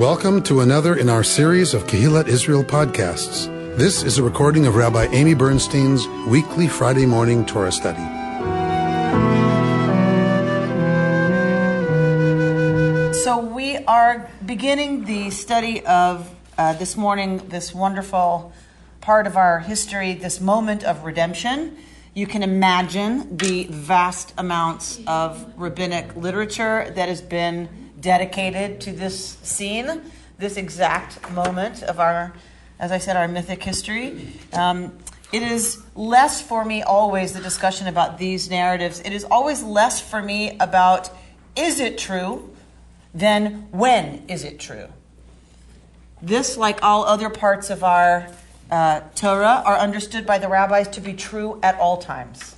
Welcome to another in our series of Kehillat Israel podcasts. This is a recording of Rabbi Amy Bernstein's weekly Friday morning Torah study. So we are beginning the study of this morning, this wonderful part of our history, this moment of redemption. You can imagine the vast amounts of rabbinic literature that has been dedicated to this scene, this exact moment of our, as I said, our mythic history. It is less for me always the discussion about these narratives. It is always less for me about is it true than when is it true. This, like all other parts of our Torah, are understood by the rabbis to be true at all times.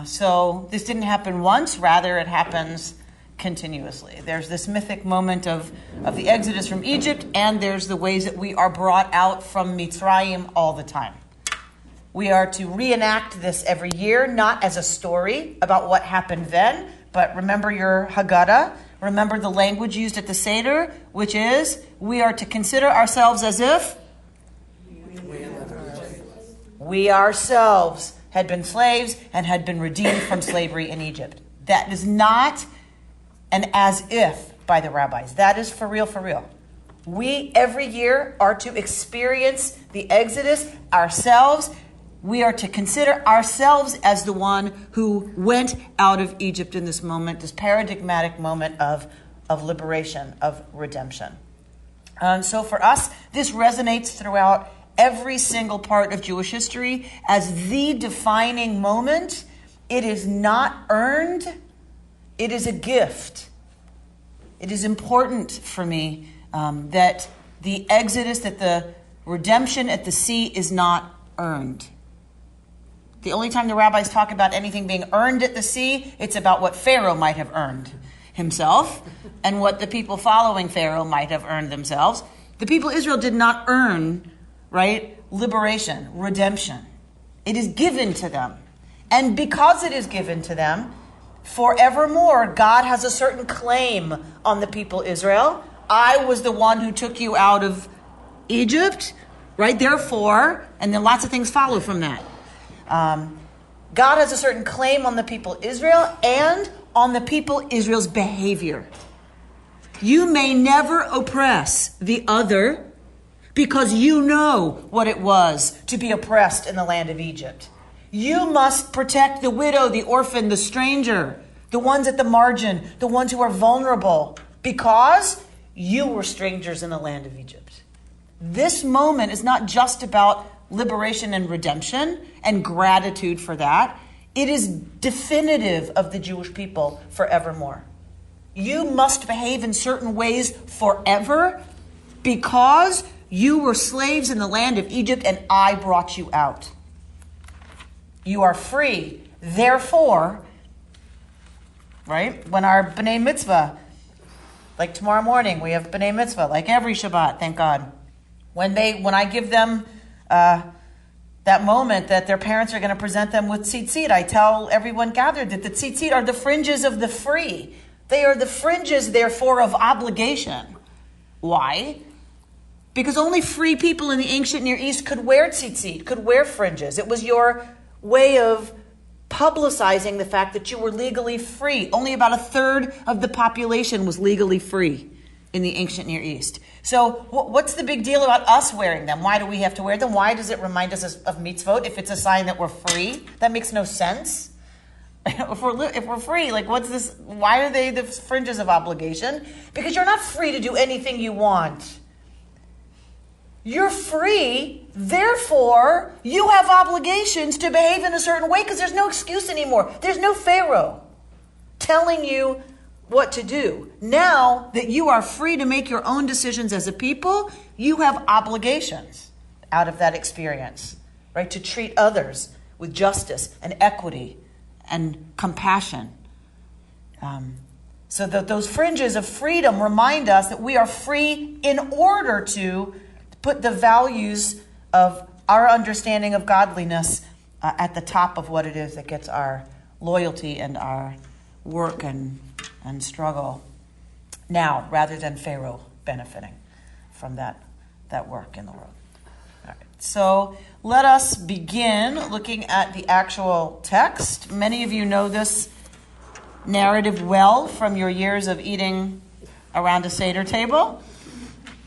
So this didn't happen once, rather it happens continuously. There's this mythic moment of the exodus from Egypt, and there's the ways that we are brought out from Mitzrayim all the time. We are to reenact this every year, not as a story about what happened then, but remember your Haggadah, remember the language used at the Seder, which is, we are to consider ourselves as if we ourselves had been slaves and had been redeemed from slavery in Egypt. That is not an as if by the rabbis. That is for real, for real. We every year are to experience the Exodus ourselves. We are to consider ourselves as the one who went out of Egypt in this moment, this paradigmatic moment of liberation, of redemption. So for us, this resonates throughout every single part of Jewish history as the defining moment. It is not earned. It is a gift. It is important for me that the exodus, that the redemption at the sea is not earned. The only time the rabbis talk about anything being earned at the sea, it's about what Pharaoh might have earned himself and what the people following Pharaoh might have earned themselves. The people of Israel did not earn, right, liberation, redemption. It is given to them. And because it is given to them, forevermore, God has a certain claim on the people of Israel. I was the one who took you out of Egypt, right? Therefore, and then lots of things follow from that. God has a certain claim on the people of Israel and on the people of Israel's behavior. You may never oppress the other because you know what it was to be oppressed in the land of Egypt. You must protect the widow, the orphan, the stranger, the ones at the margin, the ones who are vulnerable, because you were strangers in the land of Egypt. This moment is not just about liberation and redemption and gratitude for that. It is definitive of the Jewish people forevermore. You must behave in certain ways forever because you were slaves in the land of Egypt and I brought you out. You are free. Therefore, right, when our B'nai Mitzvah, like tomorrow morning, we have B'nai Mitzvah, like every Shabbat, thank God. When I give them that moment that their parents are going to present them with tzitzit, I tell everyone gathered that the tzitzit are the fringes of the free. They are the fringes, therefore, of obligation. Why? Because only free people in the ancient Near East could wear tzitzit, could wear fringes. It was your way of publicizing the fact that you were legally free. Only about a third of the population was legally free in the ancient Near East. So what's the big deal about us wearing them? Why do we have to wear them? Why does it remind us of mitzvot if it's a sign that we're free? That makes no sense. If we're free, like what's this? Why are they the fringes of obligation? Because you're not free to do anything you want. You're free, therefore, you have obligations to behave in a certain way because there's no excuse anymore. There's no Pharaoh telling you what to do. Now that you are free to make your own decisions as a people, you have obligations out of that experience, right? To treat others with justice and equity and compassion. So that those fringes of freedom remind us that we are free in order to put the values of our understanding of godliness at the top of what it is that gets our loyalty and our work and struggle. Now, rather than Pharaoh benefiting from that work in the world. All right. So let us begin looking at the actual text. Many of you know this narrative well from your years of eating around a Seder table.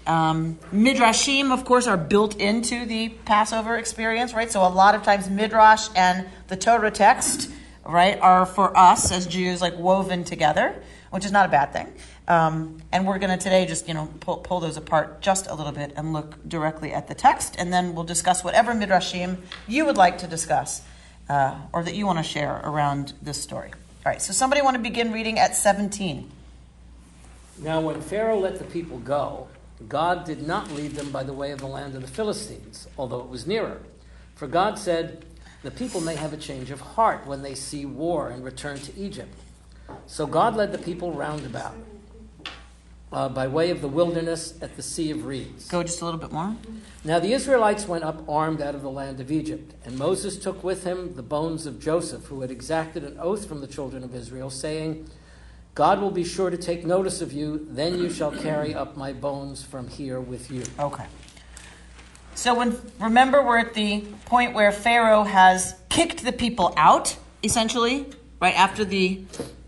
Midrashim, of course, are built into the Passover experience, right? So a lot of times Midrash and the Torah text, right, are for us as Jews like woven together, which is not a bad thing. And we're going to today just, pull those apart just a little bit and look directly at the text, and then we'll discuss whatever Midrashim you would like to discuss or that you want to share around this story. All right, so somebody want to begin reading at 17. Now when Pharaoh let the people go, God did not lead them by the way of the land of the Philistines, although it was nearer. For God said, the people may have a change of heart when they see war and return to Egypt. So God led the people round about by way of the wilderness at the Sea of Reeds. Go just a little bit more. Now the Israelites went up armed out of the land of Egypt, and Moses took with him the bones of Joseph, who had exacted an oath from the children of Israel, saying, God will be sure to take notice of you, then you shall carry up my bones from here with you. Okay. So remember, we're at the point where Pharaoh has kicked the people out, essentially, right after the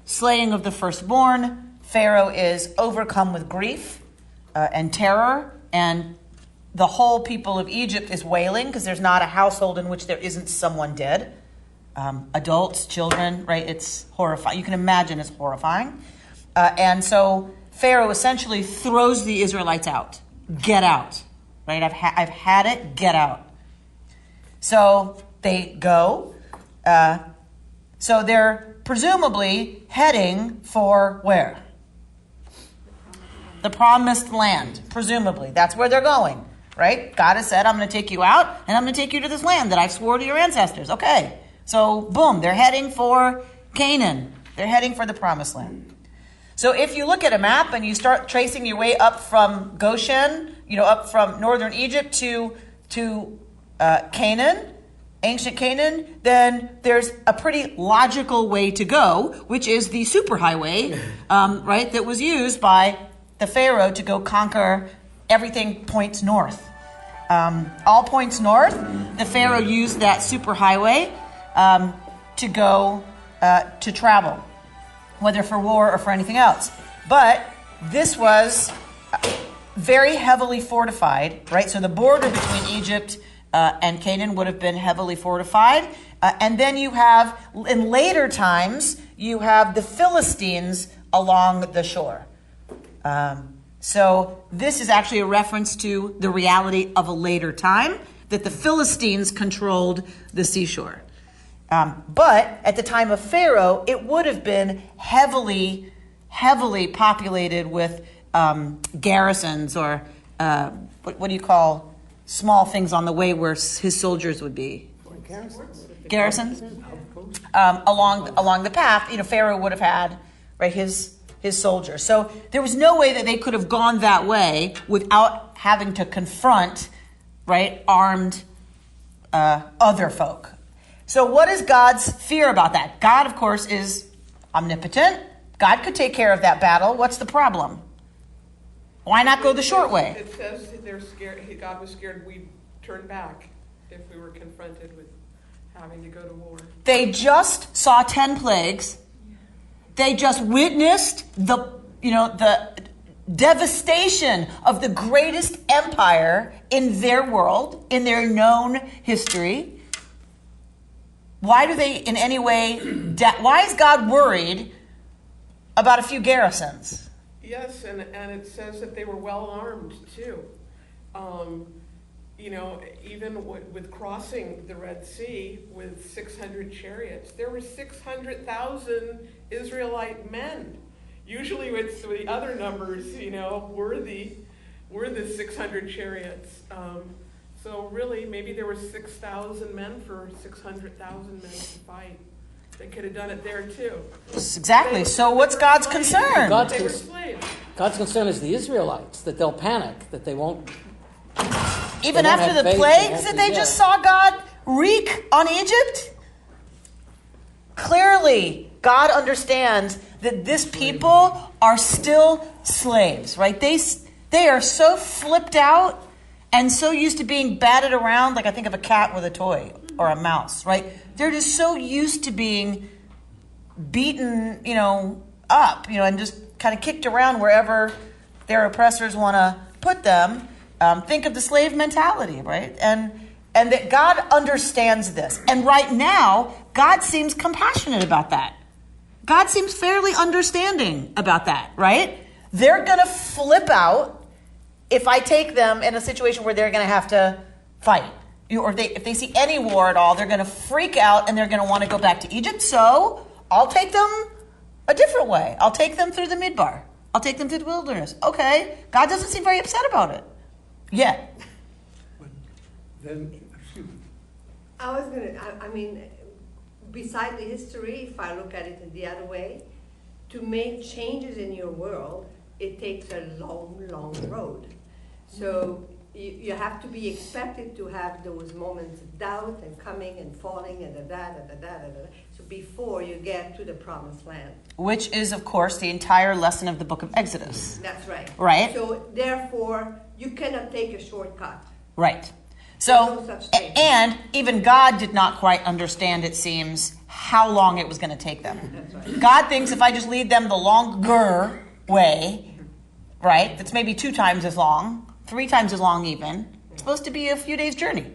slaying of the firstborn. Pharaoh is overcome with grief and terror, and the whole people of Egypt is wailing because there's not a household in which there isn't someone dead. Adults, children, right? It's horrifying. You can imagine it's horrifying. And so Pharaoh essentially throws the Israelites out. Get out, right? I've had it. Get out. So they go. So they're presumably heading for where? The promised land, presumably. That's where they're going, right? God has said, I'm going to take you out, and I'm going to take you to this land that I've swore to your ancestors. Okay. So, boom, they're heading for Canaan. They're heading for the promised land. So if you look at a map and you start tracing your way up from Goshen, up from northern Egypt to Canaan, ancient Canaan, then there's a pretty logical way to go, which is the superhighway, right, that was used by the Pharaoh to go conquer everything points north. All points north, the Pharaoh used that superhighway to go to travel, whether for war or for anything else. But this was very heavily fortified, right? So the border between Egypt and Canaan would have been heavily fortified. And then you have, in later times, you have the Philistines along the shore. So this is actually a reference to the reality of a later time, that the Philistines controlled the seashore. But at the time of Pharaoh, it would have been heavily populated with garrisons or what do you call small things on the way where his soldiers would be? Garrisons? Along the path, Pharaoh would have had, right, his soldiers. So there was no way that they could have gone that way without having to confront, right, armed other folk. So what is God's fear about that? God, of course, is omnipotent. God could take care of that battle. What's the problem? Why not go the short way? It says they're scared. God was scared we'd turn back if we were confronted with having to go to war. They just saw 10 plagues. They just witnessed the devastation of the greatest empire in their world, in their known history. Why do they in any way, why is God worried about a few garrisons? Yes, and it says that they were well armed too. Even with crossing the Red Sea with 600 chariots, there were 600,000 Israelite men. Usually it's the other numbers, were the 600 chariots. So really, maybe there were 6,000 men for 600,000 men to fight. They could have done it there too. Exactly. So what's God's concern? They were slaves. God's concern is the Israelites, that they'll panic, that they won't. Even after the plagues that they just saw God wreak on Egypt? Clearly, God understands that this people are still slaves, right? They are so flipped out and so used to being batted around, like I think of a cat with a toy or a mouse, right? They're just so used to being beaten, up, and just kind of kicked around wherever their oppressors want to put them. Think of the slave mentality, right? And that God understands this. And right now, God seems compassionate about that. God seems fairly understanding about that, right? They're going to flip out if I take them in a situation where they're going to have to fight. Or if they see any war at all, they're going to freak out and they're going to want to go back to Egypt. So I'll take them a different way. I'll take them through the Midbar. I'll take them through the wilderness. Okay. God doesn't seem very upset about it yet. But then, excuse me. Beside the history, if I look at it in the other way, to make changes in your world, it takes a long, long road. So you have to be expected to have those moments of doubt and coming and falling and so before you get to the promised land. Which is, of course, the entire lesson of the book of Exodus. That's right. Right. So therefore, you cannot take a shortcut. Right. There's So, no such thing. and even God did not quite understand, it seems, how long it was going to take them. That's right. God thinks if I just lead them the longer way, right, that's maybe 2 times as long, 3 times as long even, it's supposed to be a few days' journey,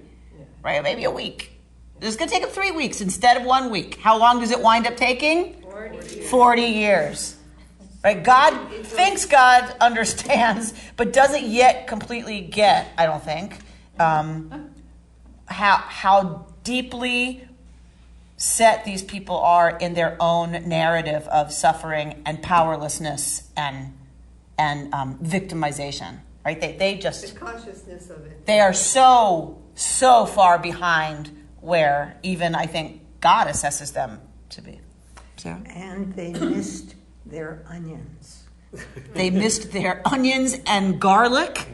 right, maybe a week. It's going to take them 3 weeks instead of 1 week. How long does it wind up taking? 40 years. Right? God thinks God understands, but doesn't yet completely get, I don't think, how deeply set these people are in their own narrative of suffering and powerlessness and victimization. Right? They just, The consciousness of it. they are so far behind where even I think God assesses them to be. Sarah? And they missed their onions. They missed their onions and garlic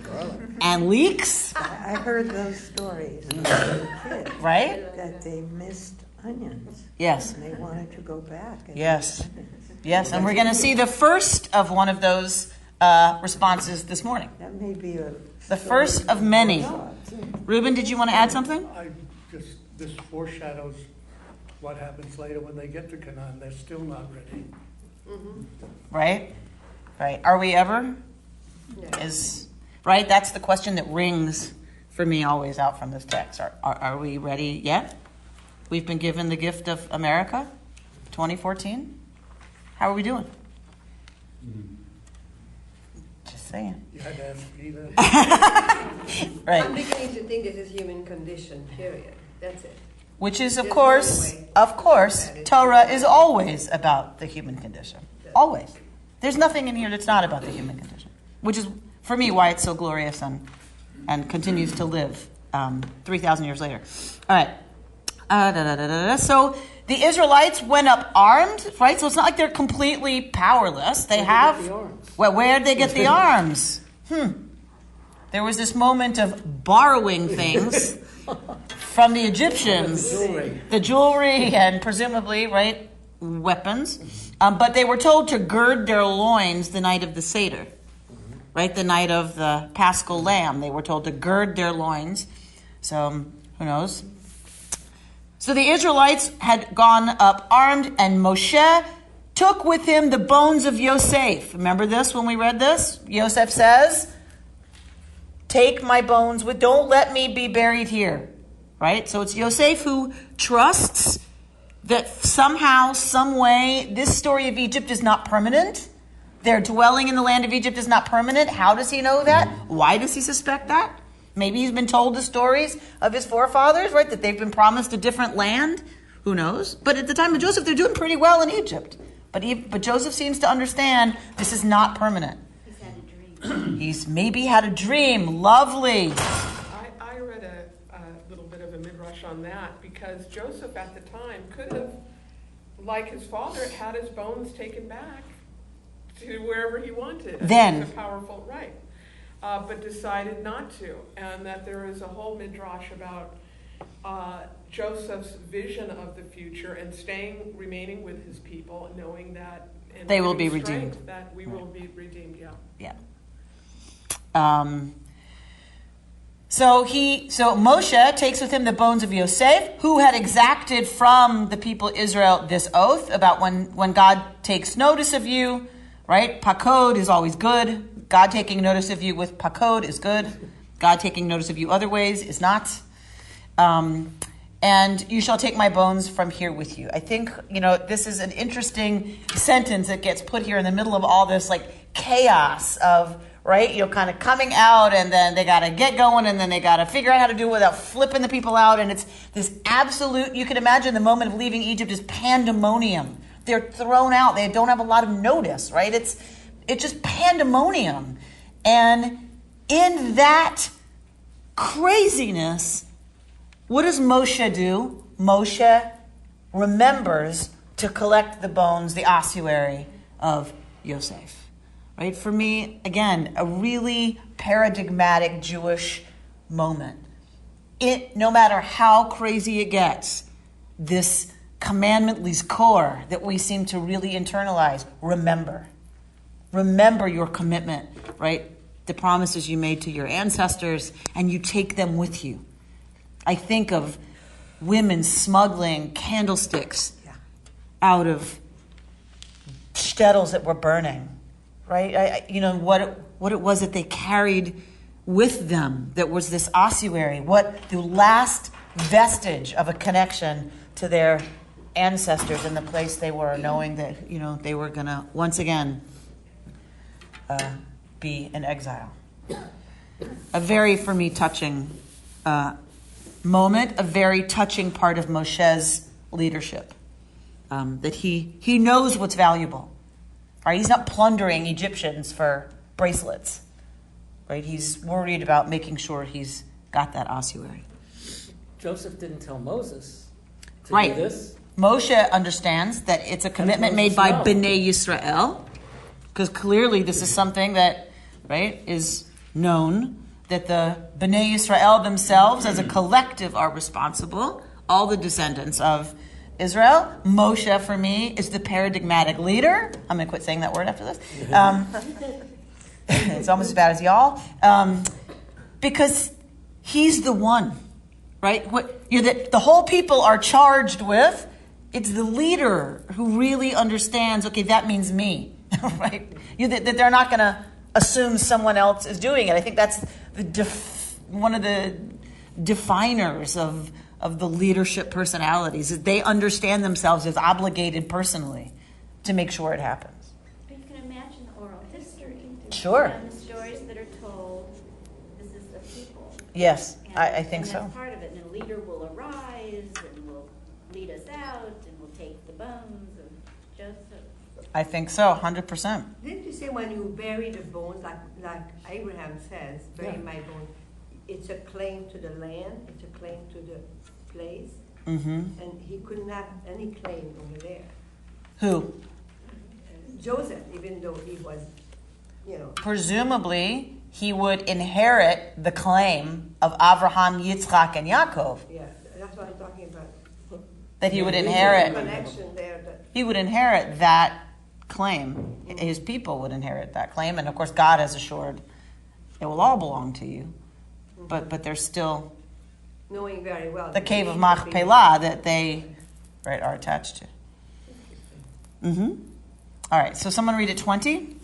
and leeks, I heard those stories when I was a kid, right? that they missed onions. Yes. And they wanted to go back. And Yes. get onions. Yes, and we're going to see the first of one of those responses this morning. That may be The first of many. Reuben, did you want to add something? This foreshadows what happens later when they get to Canaan. They're still not ready. Right? Right. Are we ever? Yeah. Right? That's the question that rings for me always out from this text. Are we ready yet? We've been given the gift of America, 2014. How are we doing? Just saying. You had to ask me that. Right. I'm beginning to think this is human condition, period. That's it. Which is, There's no way. of course, Torah is always about the human condition. Always. There's nothing in here that's not about the human condition. Which is, for me, why it's so glorious and continues to live 3,000 years later. All right. So the Israelites went up armed, right? So it's not like they're completely powerless. They have... the arms? Well, where'd they get the arms? There was this moment of borrowing things from the Egyptians. The jewelry and presumably, right, weapons. But they were told to gird their loins the night of the Seder. Right, the night of the Paschal Lamb. They were told to gird their loins. So, who knows? So the Israelites had gone up armed, and Moshe took with him the bones of Yosef. Remember this when we read this? Yosef says, take my bones with, don't let me be buried here. Right? So it's Yosef who trusts that somehow, some way, this story of Egypt is not permanent. Their dwelling in the land of Egypt is not permanent. How does he know that? Why does he suspect that? Maybe he's been told the stories of his forefathers, right? That they've been promised a different land. Who knows? But at the time of Joseph, they're doing pretty well in Egypt. But Joseph seems to understand this is not permanent. He's had a dream. He's maybe had a dream. Lovely. I read a little bit of a midrash on that because Joseph at the time could have, like his father, had his bones taken back to wherever he wanted. Then. It's a powerful right. But decided not to. And that there is a whole midrash about Joseph's vision of the future and remaining with his people, and knowing that They will be strength, redeemed. That we will be redeemed, yeah. Yeah. So Moshe takes with him the bones of Yosef, who had exacted from the people Israel this oath about when God takes notice of you, right? Pakod is always good. God taking notice of you with pakod is good. God taking notice of you other ways is not. And you shall take my bones from here with you. I think, this is an interesting sentence that gets put here in the middle of all this like chaos of, right? Kind of coming out, and then they got to get going, and then they got to figure out how to do it without flipping the people out. And it's this absolute, you can imagine the moment of leaving Egypt is pandemonium. They're thrown out. They don't have a lot of notice, right? It's just pandemonium. And in that craziness, what does Moshe do? Moshe remembers to collect the bones, the ossuary of Yosef. Right? For me, again, a really paradigmatic Jewish moment. No matter how crazy it gets, this commandment lizkor that we seem to really internalize, remember. Remember your commitment, right? The promises you made to your ancestors, and you take them with you. I think of women smuggling candlesticks out of shtetls that were burning, right? What it was that they carried with them that was this ossuary, what the last vestige of a connection to their ancestors in the place they were, knowing that, they were going to once again be in exile. A very, for me, touching moment, a very touching part of Moshe's leadership. That he knows what's valuable. Right? He's not plundering Egyptians for bracelets. Right? He's worried about making sure he's got that ossuary. Joseph didn't tell Moses to right. do this. Moshe understands that it's a commitment made by Bnei Yisrael, because clearly this is something that, right, is known, that the Bnei Yisrael themselves as a collective are responsible, all the descendants of Israel. Moshe, for me, is the paradigmatic leader. I'm going to quit saying that word after this. It's almost as bad as y'all. Because he's the one, right? The whole people are charged with, it's the leader who really understands, okay, that means me, right? That they're not going to assume someone else is doing it. I think that's one of the definers of the leadership personalities, is they understand themselves as obligated personally to make sure it happens. But you can imagine the oral history. Sure. And the stories that are told, this is the people. Yes, And, I think and so. that's part of it. And a leader will arise and will lead us out and will take the bones of Joseph. I think so, 100%. Didn't you say when you bury the bones, like Abraham says, bury my bones, it's a claim to the land, it's a claim to the place, and he couldn't have any claim over there. Who? Joseph, even though he was, Presumably, he would inherit the claim of Abraham, Yitzchak, and Yaakov. Yeah, that's what I'm talking about. That he would There's a inherit. connection there. He would inherit that claim. His people would inherit that claim, and of course, God has assured it will all belong to you. But there's still Knowing very well the cave of Machpelah that they are attached to. All right, so someone read it 20.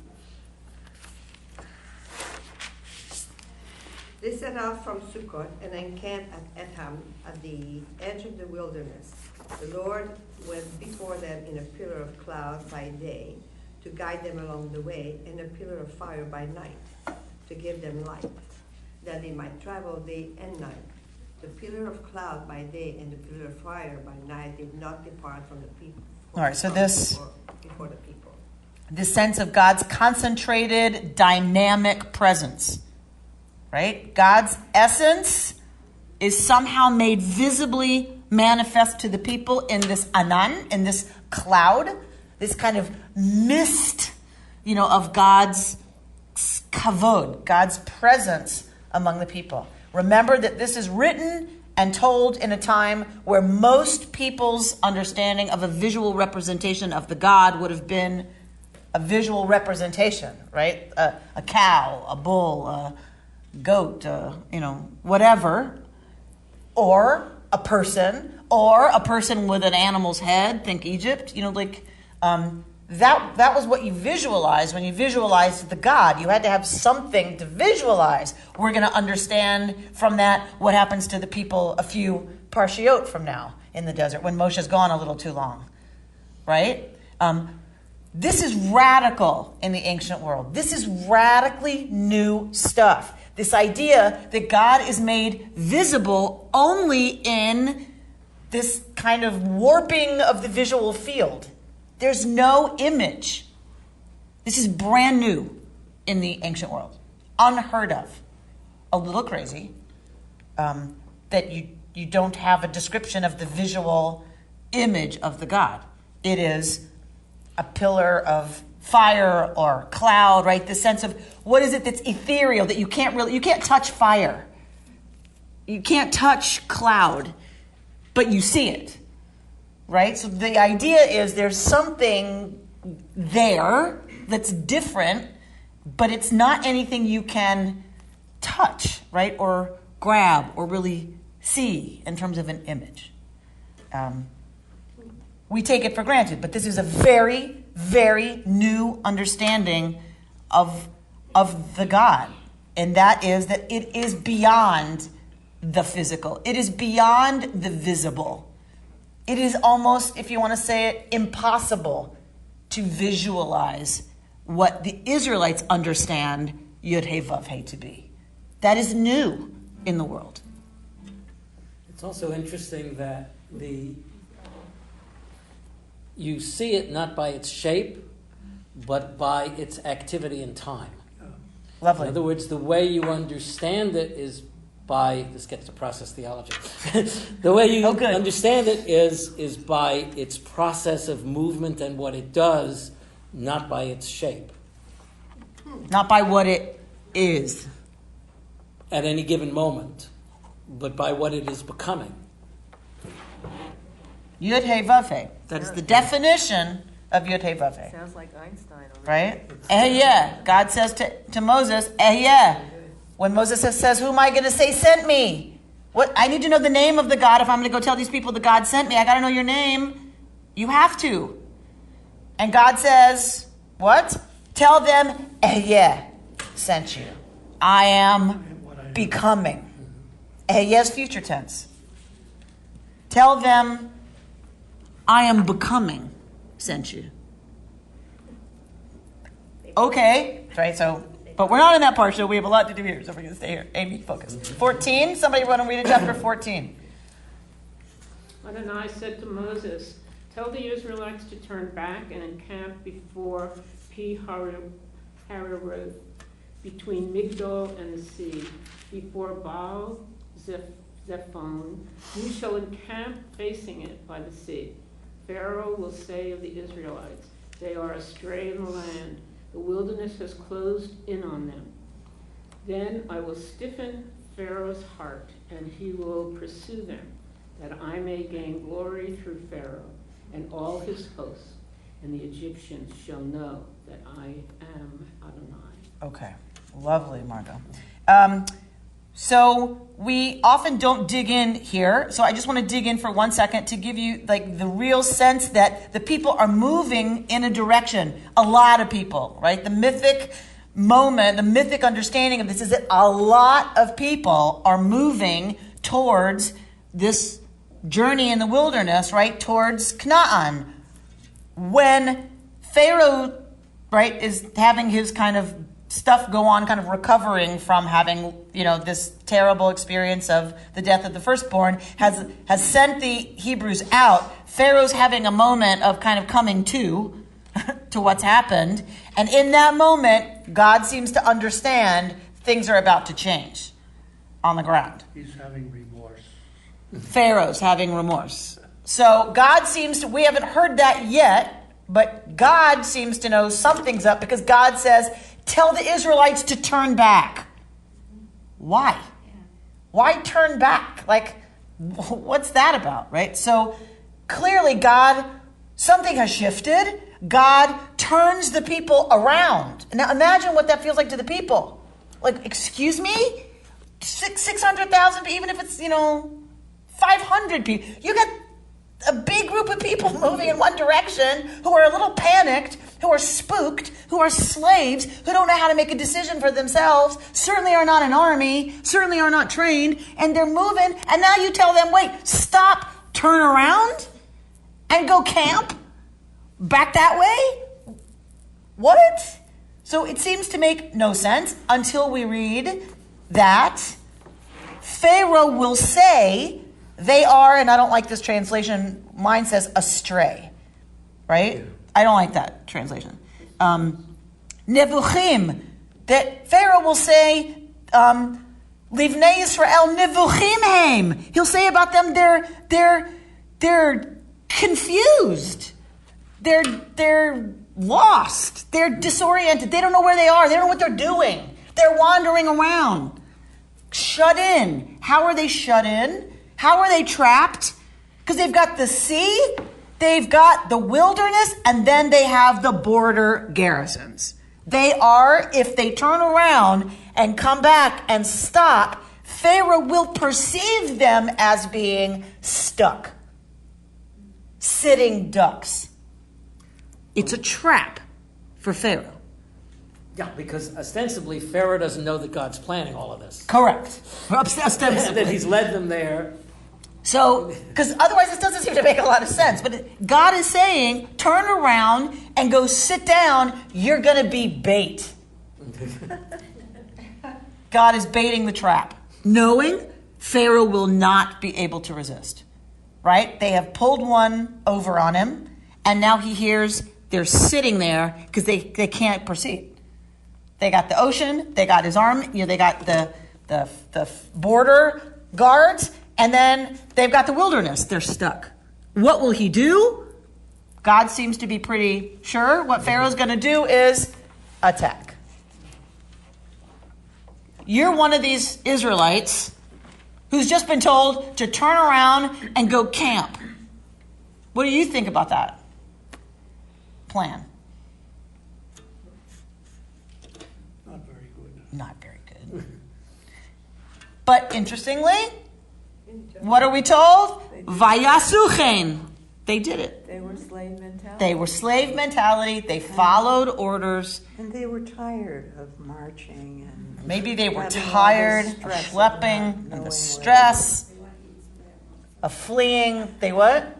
They set out from Sukkot and encamped at Etham at the edge of the wilderness. The Lord went before them in a pillar of cloud by day to guide them along the way, and a pillar of fire by night to give them light, that they might travel day and night. The pillar of cloud by day and the pillar of fire by night did not depart from the people. All right, so before the people. This sense of God's concentrated, dynamic presence, right? God's essence is somehow made visibly manifest to the people in this anan, in this cloud, this kind of mist, of God's kavod, God's presence among the people. Remember that this is written and told in a time where most people's understanding of a visual representation of the God would have been a visual representation, right? A cow, a bull, a goat, whatever, or a person with an animal's head. Think Egypt, that was what you visualized when you visualized the God. You had to have something to visualize. We're going to understand from that what happens to the people a few parshiot from now in the desert when Moshe's gone a little too long, right? This is radical in the ancient world. This is radically new stuff. This idea that God is made visible only in this kind of warping of the visual field. There's no image. This is brand new in the ancient world. Unheard of. A little crazy that you don't have a description of the visual image of the God. It is a pillar of fire or cloud, right? The sense of what is it that's ethereal that you can't touch fire. You can't touch cloud, but you see it, right? So the idea is there's something there that's different, but it's not anything you can touch, right? Or grab or really see in terms of an image. We take it for granted, but this is a very, very new understanding of the God. And that is that it is beyond the physical. It is beyond the visible. It is almost, if you want to say it, impossible to visualize what the Israelites understand Yud He Vav He to be. That is new in the world. It's also interesting that you see it not by its shape, but by its activity in time. Lovely. In other words, the way you understand it is by, this gets to process theology, the way you understand it is by its process of movement and what it does, not by its shape. Not by what it is. At any given moment, but by what it is becoming. Yud He Vav He. That is the definition of Yud He Vav He. Sounds like Einstein already. Right? Ehyeh. God says to Moses, Ehyeh. When Moses says, who am I going to say sent me? What? I need to know the name of the God. If I'm going to go tell these people the God sent me, I got to know your name. You have to. And God says, what? Tell them, Ehyeh sent you. I am becoming. Ehyeh's future tense. Tell them, I am becoming sent you. Okay, right, but we're not in that part, so we have a lot to do here, so we're going to stay here. Amy, focus. 14, somebody want to read it, chapter 14. Adonai said to Moses, tell the Israelites to turn back and encamp before Pi Hahiroth, between Migdol and the sea, before Baal Zephon. You shall encamp facing it by the sea. Pharaoh will say of the Israelites, they are astray in the land. The wilderness has closed in on them. Then I will stiffen Pharaoh's heart, and he will pursue them, that I may gain glory through Pharaoh and all his hosts, and the Egyptians shall know that I am Adonai. Okay, lovely, Margot. So we often don't dig in here. So I just want to dig in for 1 second to give you like the real sense that the people are moving in a direction. A lot of people, right? The mythic moment, the mythic understanding of this is that a lot of people are moving towards this journey in the wilderness, right? Towards Canaan. When Pharaoh, right, is having his kind of stuff go on, kind of recovering from having, this terrible experience of the death of the firstborn, has sent the Hebrews out. Pharaoh's having a moment of kind of coming to what's happened. And in that moment, God seems to understand things are about to change on the ground. He's having remorse. Pharaoh's having remorse. So God we haven't heard that yet, but God seems to know something's up because God says, tell the Israelites to turn back. Why? Why turn back? Like, what's that about, right? So clearly God, something has shifted. God turns the people around. Now imagine what that feels like to the people. Like, excuse me? 600,000, even if it's, 500 people. You got a big group of people moving in one direction who are a little panicked, who are spooked, who are slaves, who don't know how to make a decision for themselves, certainly are not an army, certainly are not trained, and they're moving, and now you tell them, wait, stop, turn around, and go camp back that way? What? So it seems to make no sense until we read that Pharaoh will say they are, and I don't like this translation, mine says astray, right? I don't like that translation. Nevuchim, that Pharaoh will say, Livnei Yisrael nevuchim heim. He'll say about them, they're confused. They're lost. They're disoriented. They don't know where they are. They don't know what they're doing. They're wandering around. Shut in. How are they shut in? How are they trapped? Because they've got the sea, they've got the wilderness, and then they have the border garrisons. They are, if they turn around and come back and stop, Pharaoh will perceive them as being stuck. Sitting ducks. It's a trap for Pharaoh. Yeah, because ostensibly Pharaoh doesn't know that God's planning all of this. Correct. That he's led them there. So, because otherwise this doesn't seem to make a lot of sense. But God is saying, turn around and go sit down. You're going to be bait. God is baiting the trap, knowing Pharaoh will not be able to resist. Right? They have pulled one over on him, and now he hears they're sitting there because they can't proceed. They got the ocean, they got his army, they got the border guards, and then they've got the wilderness. They're stuck. What will he do? God seems to be pretty sure what Pharaoh's going to do is attack. You're one of these Israelites who's just been told to turn around and go camp. What do you think about that plan? Not very good. Not very good. But interestingly, what are we told? Vayasuchen. They did it. They were slave mentality. They were slave mentality. They followed orders. And they were tired of marching and Maybe they were having all tired this of stress schlepping not and knowing the where stress of fleeing. They what?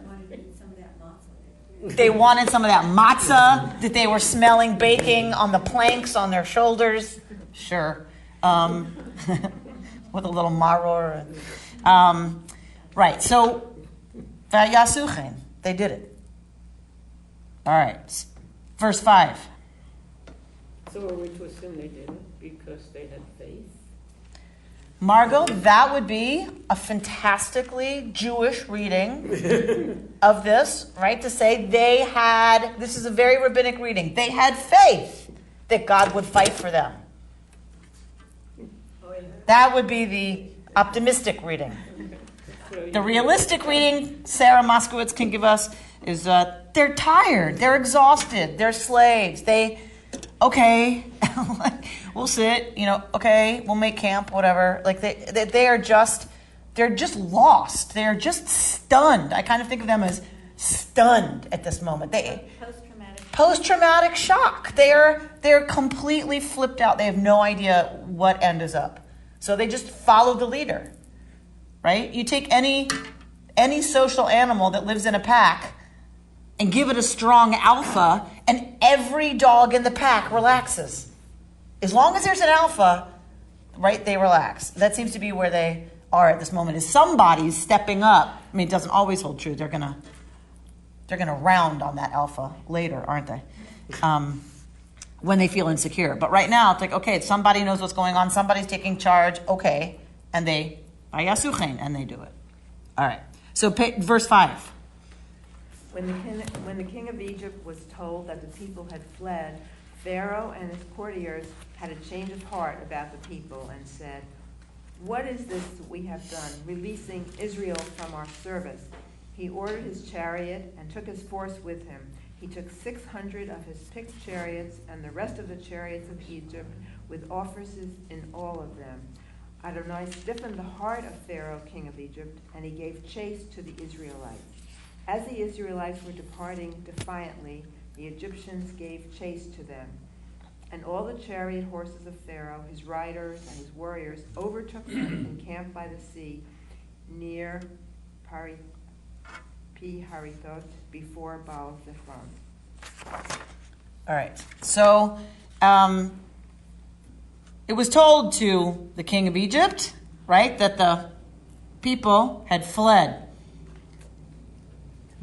They wanted some of that matzah that they were smelling baking on the planks on their shoulders. Sure. With a little maror. Right. So, vayasuchen. They did it. All right. Verse 5. So are we to assume they didn't because they had faith? Margot, that would be a fantastically Jewish reading of this, right? To say they had, this is a very rabbinic reading, they had faith that God would fight for them. That would be the optimistic reading. The realistic reading Sarah Moskowitz can give us is they're tired, they're exhausted, they're slaves, okay, we'll sit, okay, we'll make camp, whatever. Like they're just lost. They're just stunned. I kind of think of them as stunned at this moment. Post-traumatic shock. They're completely flipped out. They have no idea what end is up. So they just follow the leader, right? You take any social animal that lives in a pack and give it a strong alpha, and every dog in the pack relaxes. As long as there's an alpha, right, they relax. That seems to be where they are at this moment, is somebody's stepping up. I mean, it doesn't always hold true. They're gonna round on that alpha later, aren't they? When they feel insecure. But right now, it's like, okay, somebody knows what's going on. Somebody's taking charge. Okay. And they, and they do it. All right. So verse 5. When the king of Egypt was told that the people had fled, Pharaoh and his courtiers had a change of heart about the people and said, "What is this we have done, releasing Israel from our service?" He ordered his chariot and took his force with him. He took 600 of his picked chariots and the rest of the chariots of Egypt, with officers in all of them. Adonai stiffened the heart of Pharaoh, king of Egypt, and he gave chase to the Israelites. As the Israelites were departing defiantly, the Egyptians gave chase to them. And all the chariot horses of Pharaoh, his riders and his warriors, overtook them and camped by the sea near Pi-Harithot before Baal-Zephon. All right. So it was told to the king of Egypt, right, that the people had fled.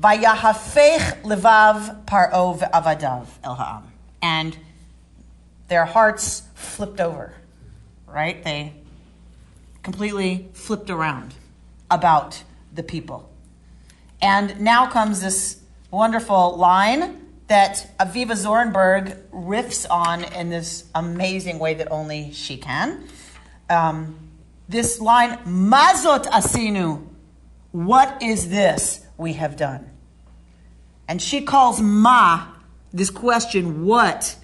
Vayahafech levav paro ve'avadav el ha'am. And their hearts flipped over, right? They completely flipped around about the people. And now comes this wonderful line that Aviva Zornberg riffs on in this amazing way that only she can. This line, Mazot asinu, what is this we have done? And she calls ma, this question, what?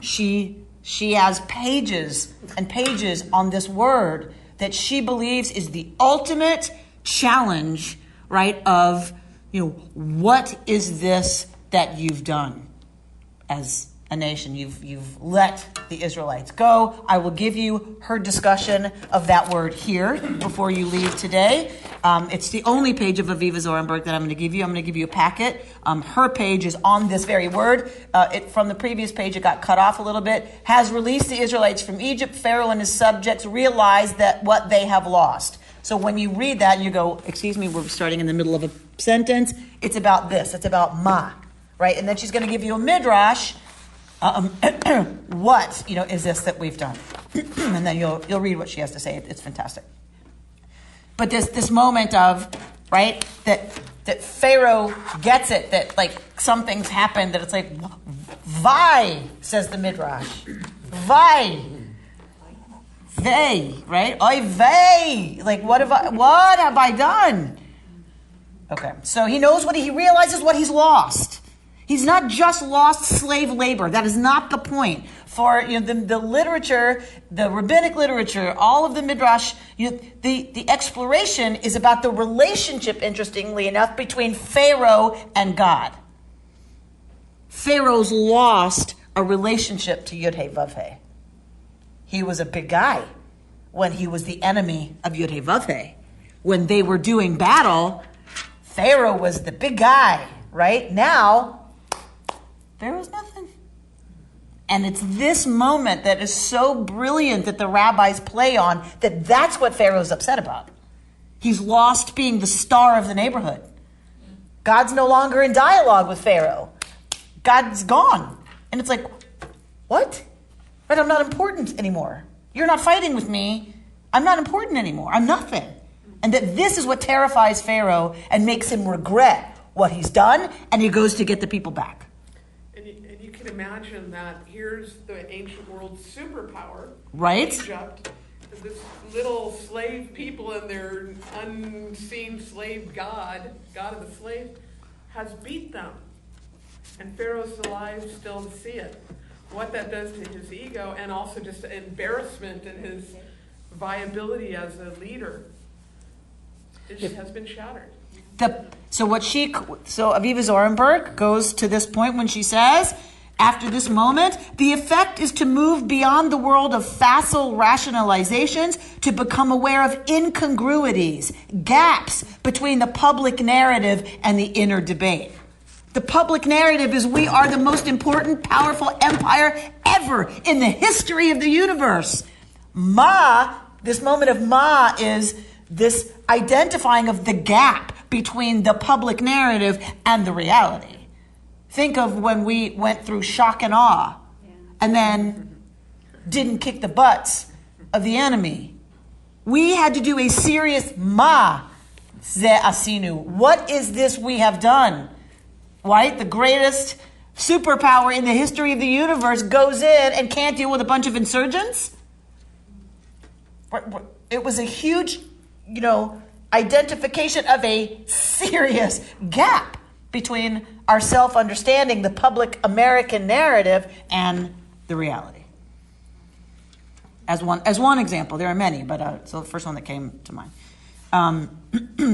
She has pages and pages on this word that she believes is the ultimate challenge, right, of, what is this that you've done as a nation? You've let the Israelites go. I will give you her discussion of that word here before you leave today. It's the only page of Aviva Zornberg that I'm going to give you. I'm going to give you a packet. Her page is on this very word. From the previous page, it got cut off a little bit. Has released the Israelites from Egypt. Pharaoh and his subjects realize that what they have lost. So when you read that and you go, excuse me, we're starting in the middle of a sentence, it's about this. It's about ma, right? And then she's going to give you a midrash. What, is this that we've done? And then you'll read what she has to say. It's fantastic. But this moment of, right, that Pharaoh gets it, that something's happened, that it's like, vai, says the midrash. Vai. Vey, right? Oy vey. What have I done? Okay. So he knows he realizes what he's lost. He's not just lost slave labor. That is not the point. For the literature, the rabbinic literature, all of the midrash, the exploration is about the relationship, interestingly enough, between Pharaoh and God. Pharaoh's lost a relationship to Yud-Heh Vav-Heh. He was a big guy when he was the enemy of Yud-Heh Vav-Heh. When they were doing battle, Pharaoh was the big guy, right? Now, Pharaoh's nothing. And it's this moment that is so brilliant that the rabbis play on, that's what Pharaoh's upset about. He's lost being the star of the neighborhood. God's no longer in dialogue with Pharaoh. God's gone. And it's like, what? Right, I'm not important anymore. You're not fighting with me. I'm not important anymore. I'm nothing. And that this is what terrifies Pharaoh and makes him regret what he's done, and he goes to get the people back. And you can imagine that here's the ancient world's superpower, right? Egypt, this little slave people and their unseen slave God of the slave, has beat them. And Pharaoh's alive still to see it. What that does to his ego, and also just embarrassment and his viability as a leader, has been shattered. So Aviva Zornberg goes to this point when she says, after this moment, the effect is to move beyond the world of facile rationalizations to become aware of incongruities, gaps between the public narrative and the inner debate. The public narrative is we are the most important, powerful empire ever in the history of the universe. This moment of is this identifying of the gap between the public narrative and the reality. Think of when we went through shock and awe and then didn't kick the butts of the enemy. We had to do a serious ze asinu. What is this we have done? Right? The greatest superpower in the history of the universe goes in and can't deal with a bunch of insurgents? It was a huge, identification of a serious gap between our self-understanding, the public American narrative, and the reality. As one example, there are many, but it's the first one that came to mind.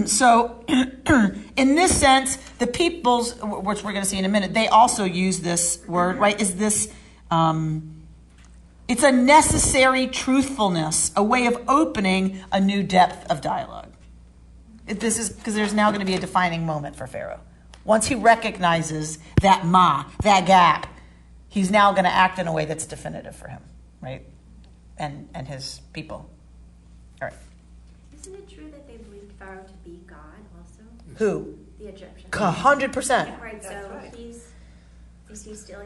So, in this sense, the peoples, which we're going to see in a minute, they also use this word, right? Is this, it's a necessary truthfulness, a way of opening a new depth of dialogue. This is because there's now going to be a defining moment for Pharaoh. Once he recognizes that that gap, he's now going to act in a way that's definitive for him, right? And his people. All right. Isn't it true that they believed Pharaoh to be God also? Who? The Egyptians. 100%. Yeah, right, so right. is he still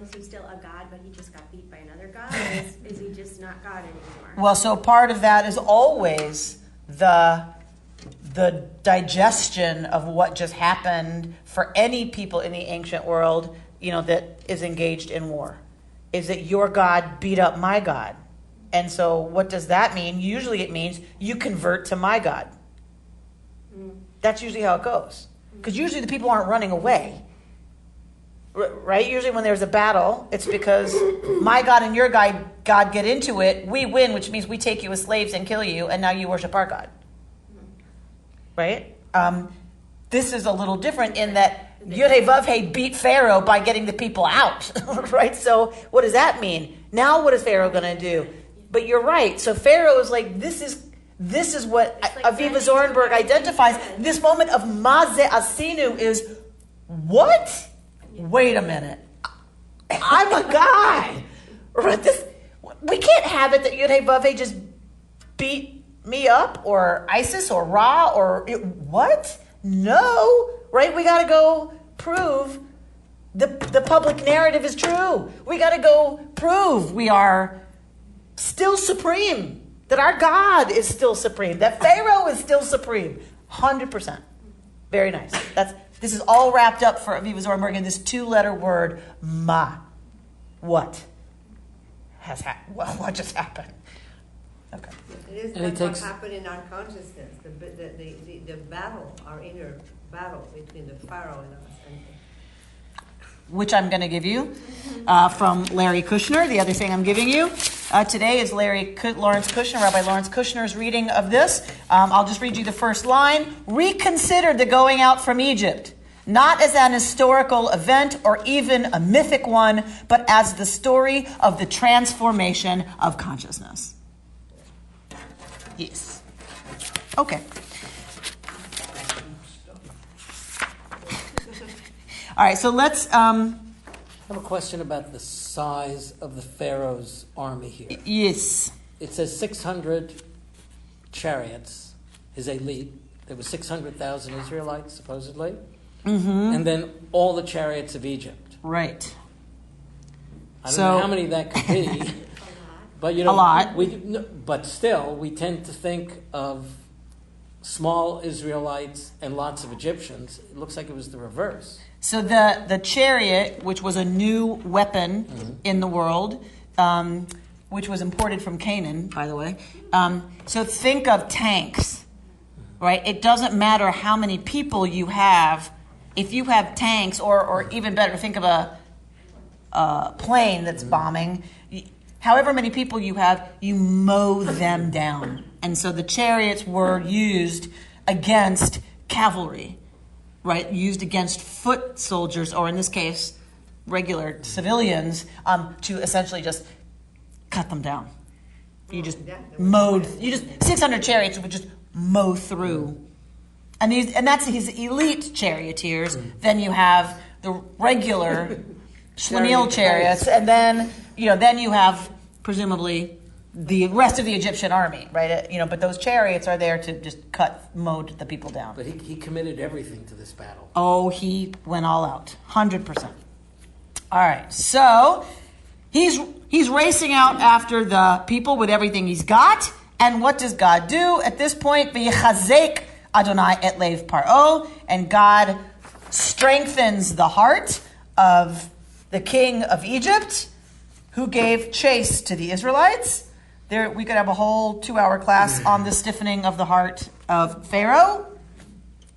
a god, but he just got beat by another god? Or is he just not God anymore? Well, so part of that is always the digestion of what just happened for any people in the ancient world, that is engaged in war. Is that your God beat up my God? And so what does that mean? Usually it means you convert to my God. That's usually how it goes. Because usually the people aren't running away. Right? Usually when there's a battle, it's because my God and your God get into it. We win, which means we take you as slaves and kill you, and now you worship our God. Right? This is a little different in that Yud-Heh-Vav-Heh beat Pharaoh by getting the people out. Right? So what does that mean? Now what is Pharaoh going to do? But you're right. So Pharaoh is like, this is what Aviva Zornberg identifies. This moment of Mazeh Asinu is, what? Wait a minute. I'm a god. Right? We can't have it that Yud-Heh-Vav-Heh just beat me up, or ISIS, or Ra, or what? No. Right? We got to go prove the public narrative is true. We got to go prove we are still supreme, that our God is still supreme, that Pharaoh is still supreme. 100%. Very nice. This is all wrapped up for Aviva Zornberg in this 2-letter word, ma. What has happened? Well, what just happened? Okay. It is what happened in our consciousness, the battle, our inner battle between the Pharaoh and us. Which I'm going to give you from Larry Kushner. The other thing I'm giving you today is Lawrence Kushner, Rabbi Lawrence Kushner's reading of this. I'll just read you the first line. Reconsider the going out from Egypt, not as an historical event or even a mythic one, but as the story of the transformation of consciousness. Yes. Okay. All right, so let's... I have a question about the size of the Pharaoh's army here. Yes. It says 600 chariots, his elite. There were 600,000 Israelites, supposedly. Mm-hmm. And then all the chariots of Egypt. Right. I don't know how many that could be. But, a lot. But still, we tend to think of small Israelites and lots of Egyptians. It looks like it was the reverse. So the chariot, which was a new weapon in the world, which was imported from Canaan, by the way. So think of tanks, right? It doesn't matter how many people you have. If you have tanks, or even better, think of a plane that's bombing. However many people you have, you mow them down. And so the chariots were used against cavalry. Right, used against foot soldiers, or in this case, regular civilians, to essentially just cut them down. You just 600 chariots would just mow through. And that's his elite charioteers. Then you have the regular Schlemiel chariots, and then you have presumably the rest of the Egyptian army, right? But those chariots are there to just mow the people down. But he committed everything to this battle. Oh, he went all out, 100%. All right, so he's racing out after the people with everything he's got. And what does God do at this point? V'yechazek Adonai et lev Paro, and God strengthens the heart of the king of Egypt, who gave chase to the Israelites. We could have a whole 2-hour class on the stiffening of the heart of Pharaoh.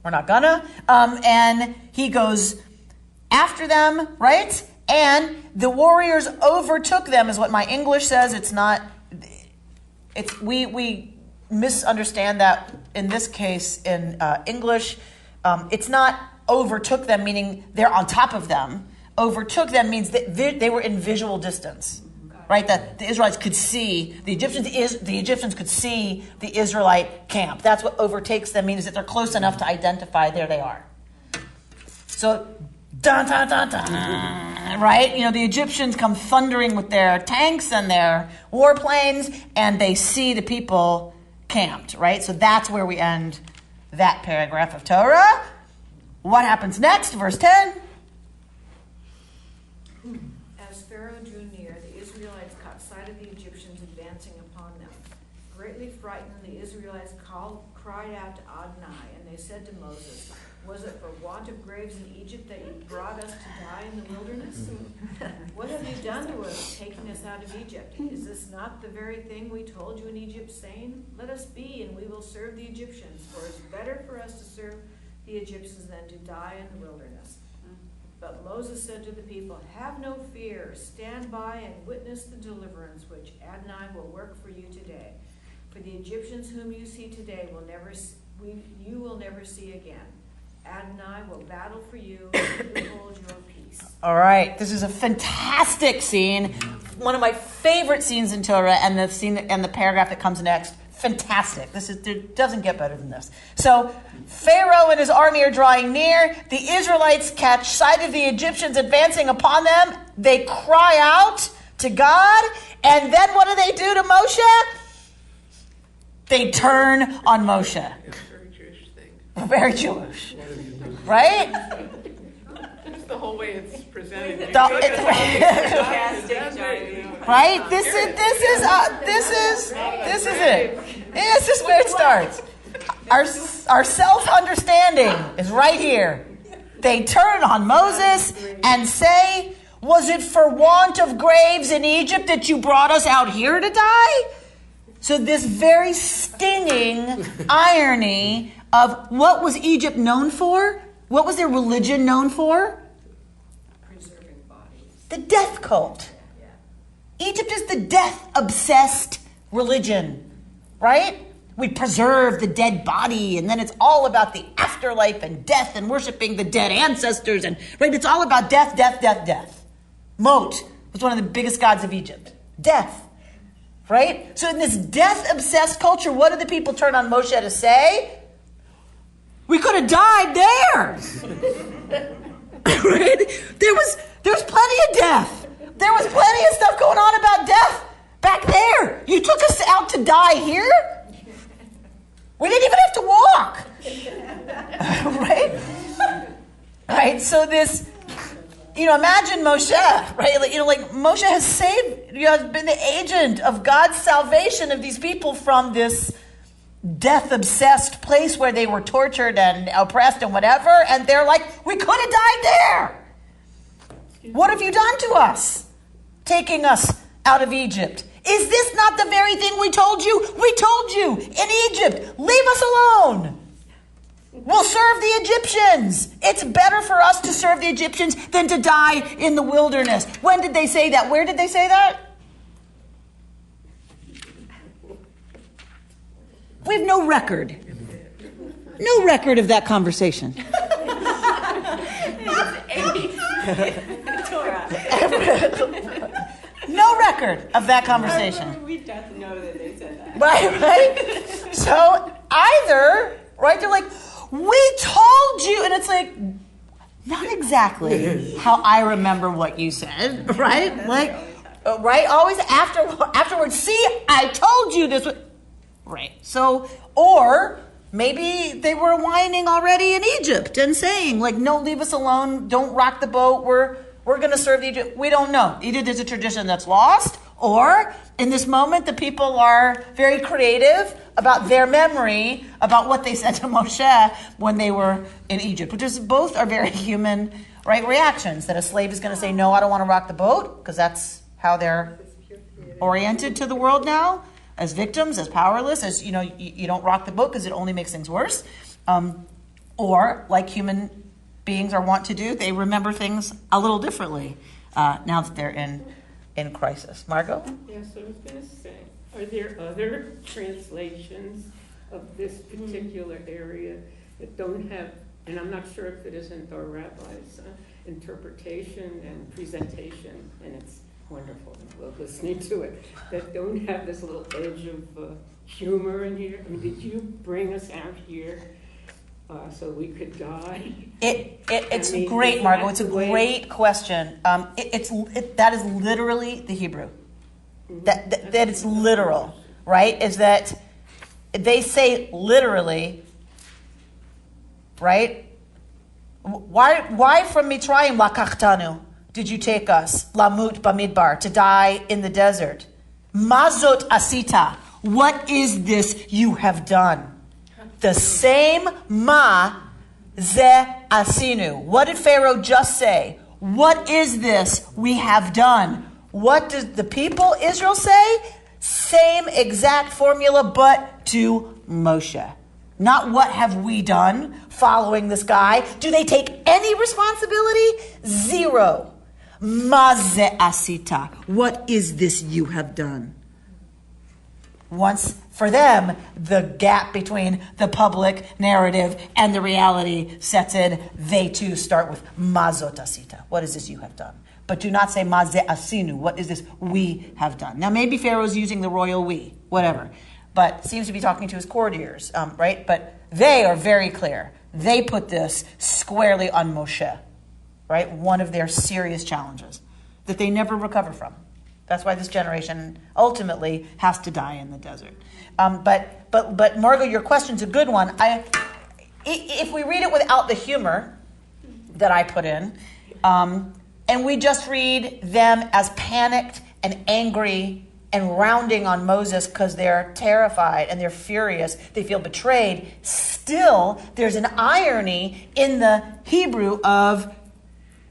We're not gonna. And he goes after them, right? And the warriors overtook them, is what my English says. It's not. We misunderstand that in this case in English. It's not overtook them, meaning they're on top of them. Overtook them means that they were in visual distance, right? That the Israelites could see, the Egyptians could see the Israelite camp. That's what overtakes them means, that they're close enough to identify, there they are. So, dun, dun, dun, dun, right? You know, the Egyptians come thundering with their tanks and their warplanes, and they see the people camped, right? So that's where we end that paragraph of Torah. What happens next? Verse 10. As Pharaoh drew near, the Israelites caught sight of the Egyptians advancing upon them. Greatly frightened, the Israelites cried out to Adonai, and they said to Moses, "Was it for want of graves in Egypt that you brought us to die in the wilderness? What have you done to us, taking us out of Egypt? Is this not the very thing we told you in Egypt, saying, 'Let us be, and we will serve the Egyptians, for it's better for us to serve the Egyptians than to die in the wilderness?' But Moses said to the people, 'Have no fear, stand by and witness the deliverance which Adonai will work for you today. For the Egyptians whom you see today you will never see again. Adonai will battle for you, and you hold your peace.'" All right, this is a fantastic scene. One of my favorite scenes in Torah, and the scene and the paragraph that comes next. Fantastic. It doesn't get better than this. So Pharaoh and his army are drawing near. The Israelites catch sight of the Egyptians advancing upon them. They cry out to God. And then what do they do to Moshe? They turn on Moshe. It's a very Jewish thing. Very Jewish. Right? That's the whole way it's presented. Right? This is it. This is where it starts. Our self-understanding is right here. They turn on Moses and say, "Was it for want of graves in Egypt that you brought us out here to die?" So this very stinging irony of what was Egypt known for? What was their religion known for? Preserving bodies. The death cult. Egypt is the death-obsessed religion, right? We preserve the dead body, and then it's all about the afterlife and death and worshiping the dead ancestors, and right? It's all about death, death, death, death. Mot was one of the biggest gods of Egypt. Death, right? So in this death-obsessed culture, what do the people turn on Moshe to say? We could have died there, right? There was plenty of death. There was plenty of stuff going on about death back there. You took us out to die here? We didn't even have to walk. Right? Right? So this, imagine Moshe, right? Like Moshe has saved, has been the agent of God's salvation of these people from this death-obsessed place where they were tortured and oppressed and whatever. And they're like, we could have died there. What have you done to us, taking us out of Egypt? Is this not the very thing we told you? We told you in Egypt, leave us alone. We'll serve the Egyptians. It's better for us to serve the Egyptians than to die in the wilderness. When did they say that? Where did they say that? We have no record. No record of that conversation. No record of that conversation. We just know that they said that. Right? So either, right, they're like, we told you, and it's like, not exactly how I remember what you said, right? Like, right? Always afterwards, see, I told you this. Right. So, or maybe they were whining already in Egypt and saying, like, no, leave us alone. Don't rock the boat. We're going to serve the Egypt. We don't know. Either there's a tradition that's lost, or in this moment, the people are very creative about their memory about what they said to Moshe when they were in Egypt, which is both are very human, right, reactions. That a slave is going to say, no, I don't want to rock the boat, because that's how they're oriented to the world now, as victims, as powerless, as, you don't rock the boat because it only makes things worse. Or like human beings are wont to do. They remember things a little differently now that they're in crisis. Margot? Yes, I was going to say, are there other translations of this particular area that don't have, and I'm not sure if it isn't our rabbi's interpretation and presentation, and it's wonderful, listening to it, that don't have this little edge of humor in here? I mean, did you bring us out here so we could die? It's great, Margot. It's a great question. That is literally the Hebrew. That it's literal, right? Is that they say literally, right? Why from Mitzrayim lakachtanu did you take us, lamut bamidbar, to die in the desert? Mazot asita, what is this you have done? The same ma ze asinu. What did Pharaoh just say? What is this we have done? What does the people Israel say? Same exact formula, but to Moshe. Not what have we done following this guy. Do they take any responsibility? Zero. Ma ze asita. What is this you have done? Once, for them, the gap between the public narrative and the reality sets in. They too start with mazot asita. What is this you have done? But do not say mazeh asinu. What is this we have done? Now maybe Pharaoh's using the royal we, whatever, but seems to be talking to his courtiers, right? But they are very clear. They put this squarely on Moshe, right? One of their serious challenges that they never recover from. That's why this generation ultimately has to die in the desert. But Margot, your question's a good one. If we read it without the humor that I put in, and we just read them as panicked and angry and rounding on Moses because they're terrified and they're furious, they feel betrayed, still there's an irony in the Hebrew of,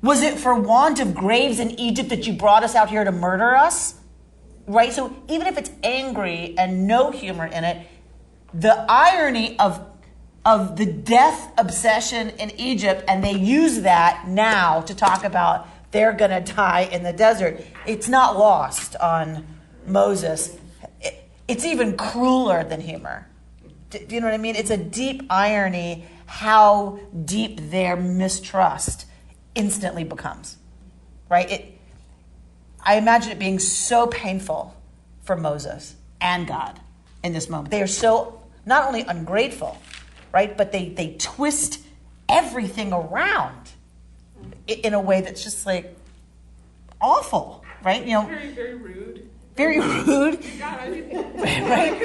was it for want of graves in Egypt that you brought us out here to murder us? Right? So even if it's angry and no humor in it, the irony of the death obsession in Egypt, and they use that now to talk about they're going to die in the desert, it's not lost on Moses. It's even crueler than humor. Do you know what I mean? It's a deep irony how deep their mistrust instantly becomes, right? I imagine it being so painful for Moses and God in this moment. They are so not only ungrateful, right, but they twist everything around in a way that's just like awful, right? You know, very, very rude. Very rude. God, right?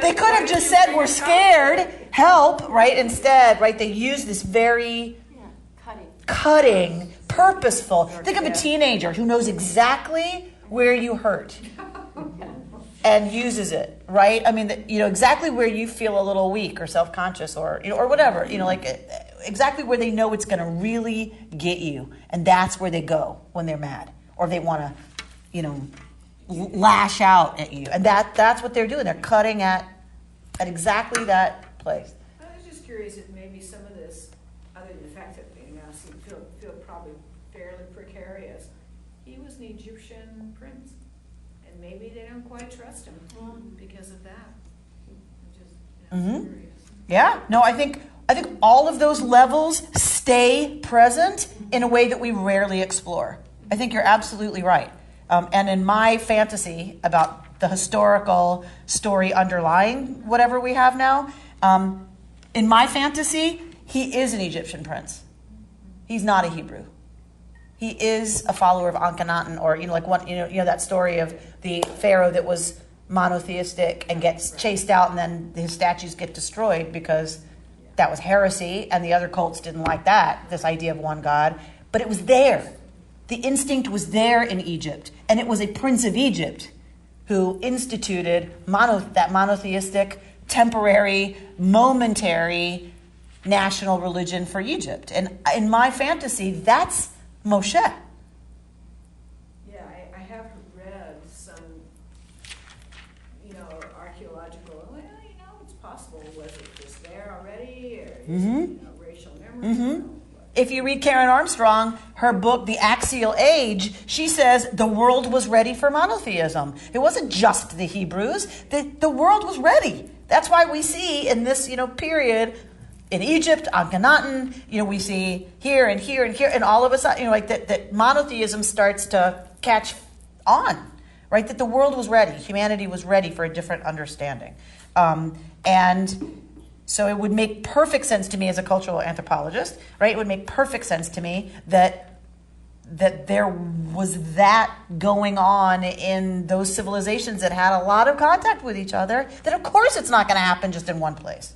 They could have just said, "We're scared, help!" Right? Instead, right? They use this very cutting, purposeful. Think of a teenager who knows exactly where you hurt and uses it, right? I mean, exactly where you feel a little weak or self-conscious or whatever, like exactly where they know it's going to really get you. And that's where they go when they're mad or they want to, lash out at you. And that's what they're doing. They're cutting at exactly that place. I was just curious if maybe some of this, other than the fact that they now feel probably fairly precarious, he was an Egyptian prince, and maybe they don't quite trust him because of that. I'm just curious. Yeah, no, I think all of those levels stay present in a way that we rarely explore. I think you're absolutely right. And in my fantasy about the historical story underlying whatever we have now, in my fantasy, he is an Egyptian prince. He's not a Hebrew. He is a follower of Akhenaten, or that story of the pharaoh that was monotheistic and gets chased out, and then his statues get destroyed because that was heresy, and the other cults didn't like that, this idea of one God. But it was there. The instinct was there in Egypt, and it was a prince of Egypt who instituted that monotheistic, temporary, momentary national religion for Egypt. And in my fantasy, that's Moshe. Yeah, I have read some, archaeological, it's possible, was it just there already, or is it, racial memory? If you read Karen Armstrong, her book, The Axial Age, she says the world was ready for monotheism. It wasn't just the Hebrews. The world was ready. That's why we see in this, period in Egypt, on Canaan, we see here and here and here, and all of a sudden, that monotheism starts to catch on, right? That the world was ready. Humanity was ready for a different understanding. And so it would make perfect sense to me as a cultural anthropologist, right? It would make perfect sense to me that there was that going on in those civilizations that had a lot of contact with each other, that of course it's not going to happen just in one place.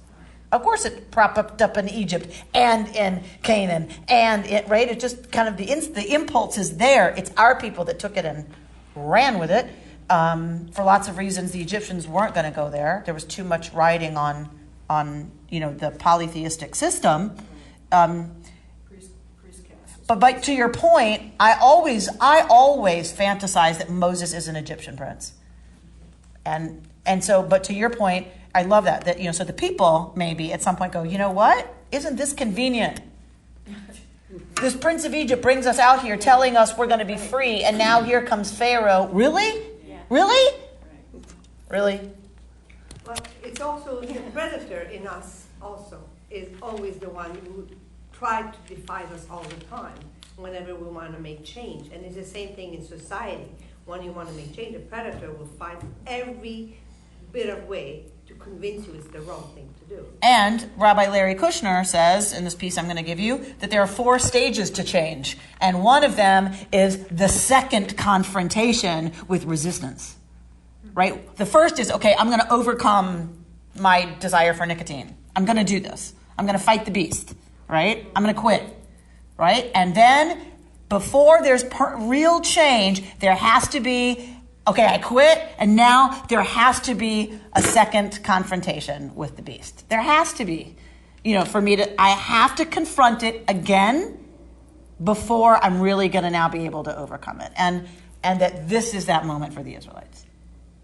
Of course it propped up in Egypt and in Canaan, right? It just kind of, the impulse is there. It's our people that took it and ran with it. For lots of reasons, the Egyptians weren't going to go there. There was too much riding on the polytheistic system. But to your point, I always fantasize that Moses is an Egyptian prince. And so, but to your point, I love that so the people maybe at some point go, you know what? Isn't this convenient? This prince of Egypt brings us out here telling us we're going to be free, and now here comes Pharaoh. Really? Yeah. Really? Right. Really? Well, it's also the predator in us also is always the one who tried to define us all the time whenever we want to make change. And it's the same thing in society. When you want to make change, the predator will find every bit of way to convince you it's the wrong thing to do. And Rabbi Larry Kushner says, in this piece I'm going to give you, that there are 4 stages to change. And one of them is the second confrontation with resistance. Right? The first is, okay, I'm going to overcome my desire for nicotine. I'm going to do this. I'm going to fight the beast. Right? I'm going to quit. Right? And then, before there's real change, there has to be, okay, I quit, and now there has to be a second confrontation with the beast. There has to be. For me I have to confront it again before I'm really going to now be able to overcome it. And that this is that moment for the Israelites.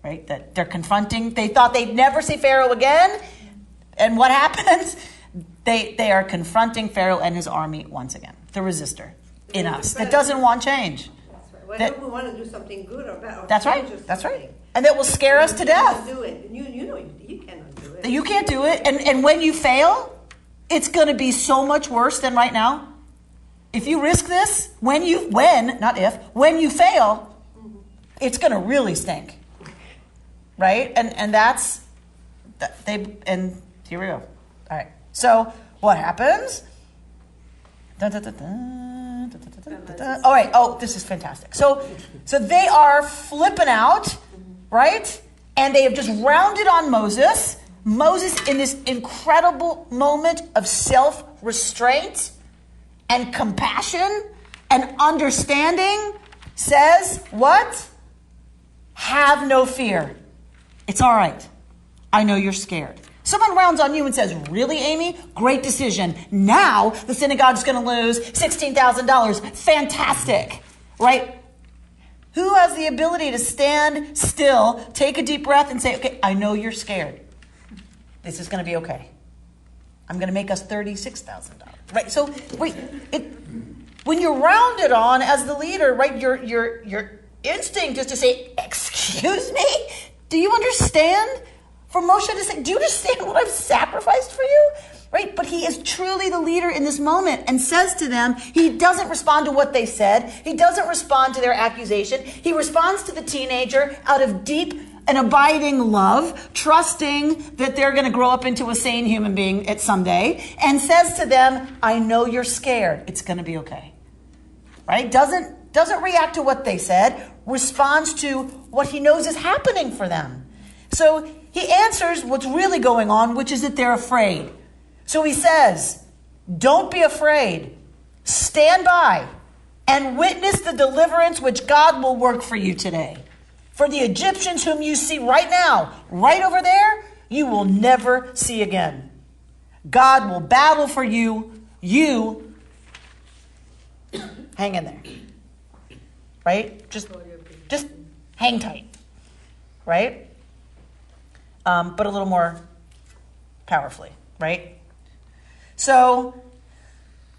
Right? That they're confronting, they thought they'd never see Pharaoh again. And what happens? They are confronting Pharaoh and his army once again. The resistor in us that doesn't want change. Whenever we want to do something good or bad. That's right. That's right. And that will scare us to death. Do it. You cannot do it. You can't do it. And when you fail, it's going to be so much worse than right now. If you risk this, when you fail, it's going to really stink. Right? And here we go. All right. So what happens? All right. Oh, this is fantastic. So they are flipping out, right? And they have just rounded on Moses. Moses, in this incredible moment of self-restraint and compassion and understanding, says, what? Have no fear. It's all right. I know you're scared. Someone rounds on you and says, really, Amy? Great decision. Now the synagogue's going to lose $16,000. Fantastic. Right? Who has the ability to stand still, take a deep breath, and say, okay, I know you're scared. This is going to be okay. I'm going to make us $36,000. Right? So, wait. When you're rounded on as the leader, right, your instinct is to say, excuse me? Do you understand? For Moshe to say, do you understand what I've sacrificed for you? Right? But he is truly the leader in this moment and says to them, he doesn't respond to what they said. He doesn't respond to their accusation. He responds to the teenager out of deep and abiding love, trusting that they're going to grow up into a sane human being at someday, and says to them, I know you're scared. It's going to be okay. Right? Doesn't react to what they said, responds to what he knows is happening for them. So he answers what's really going on, which is that they're afraid. So he says, don't be afraid. Stand by and witness the deliverance which God will work for you today. For the Egyptians whom you see right now, right over there, you will never see again. God will battle for you. You hang in there. Right? Just hang tight. Right? But a little more powerfully, right? So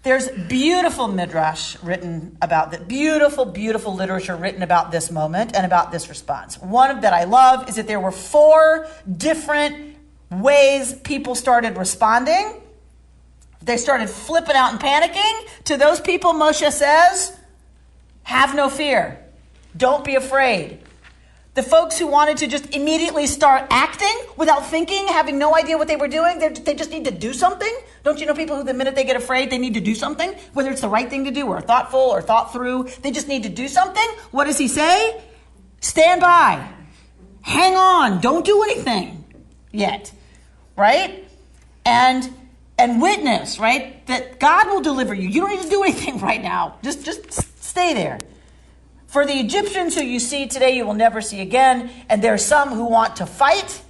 There's beautiful midrash written about that, beautiful literature written about this moment and about this response. One that I love is that there were 4 different ways people started responding. They started flipping out and panicking. To those people, Moshe says, have no fear. Don't be afraid. The folks who wanted to just immediately start acting without thinking, having no idea what they were doing, they just need to do something. Don't you know people who the minute they get afraid, they need to do something? Whether it's the right thing to do or thoughtful or thought through, they just need to do something. What does he say? Stand by. Hang on. Don't do anything yet. Right? And witness, right? That God will deliver you. You don't need to do anything right now. Just stay there. For the Egyptians who you see today, you will never see again. And there are some who want to fight,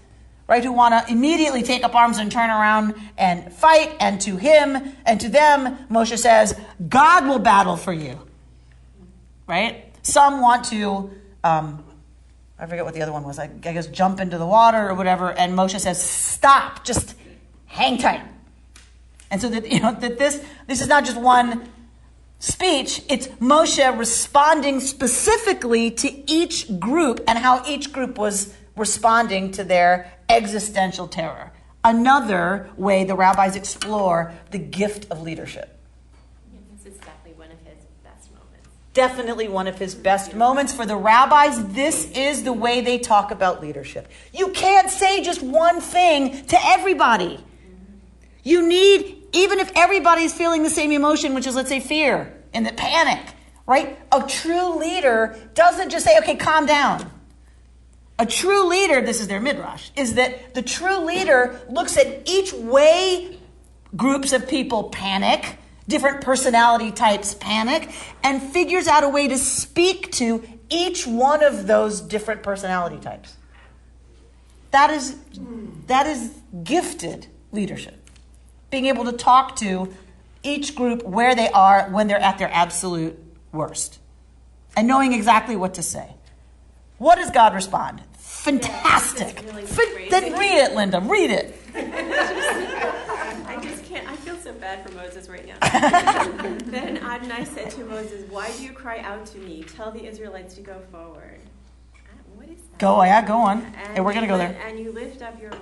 right? Who want to immediately take up arms and turn around and fight. And to him and to them, Moshe says, God will battle for you, right? Some want to, I forget what the other one was. I guess jump into the water or whatever. And Moshe says, stop, just hang tight. And so that this is not just one speech, it's Moshe responding specifically to each group and how each group was responding to their existential terror. Another way the rabbis explore the gift of leadership. This is definitely one of his best moments. Definitely one of his best moments. For the rabbis, this is the way they talk about leadership. You can't say just one thing to everybody. You need, even if everybody's feeling the same emotion, which is, let's say, fear and the panic, right? A true leader doesn't just say, okay, calm down. A true leader, this is their midrash, is that the true leader looks at each way groups of people panic, different personality types panic, and figures out a way to speak to each one of those different personality types. That is gifted leadership. Being able to talk to each group where they are when they're at their absolute worst. And knowing exactly what to say. What does God respond? Fantastic. Yeah, really Then read it, Linda. Read it. I just can't. I feel so bad for Moses right now. Then Adonai said to Moses, "Why do you cry out to me? Tell the Israelites to go forward." What is that? Go on. Hey, we're going to go there. And you lift up your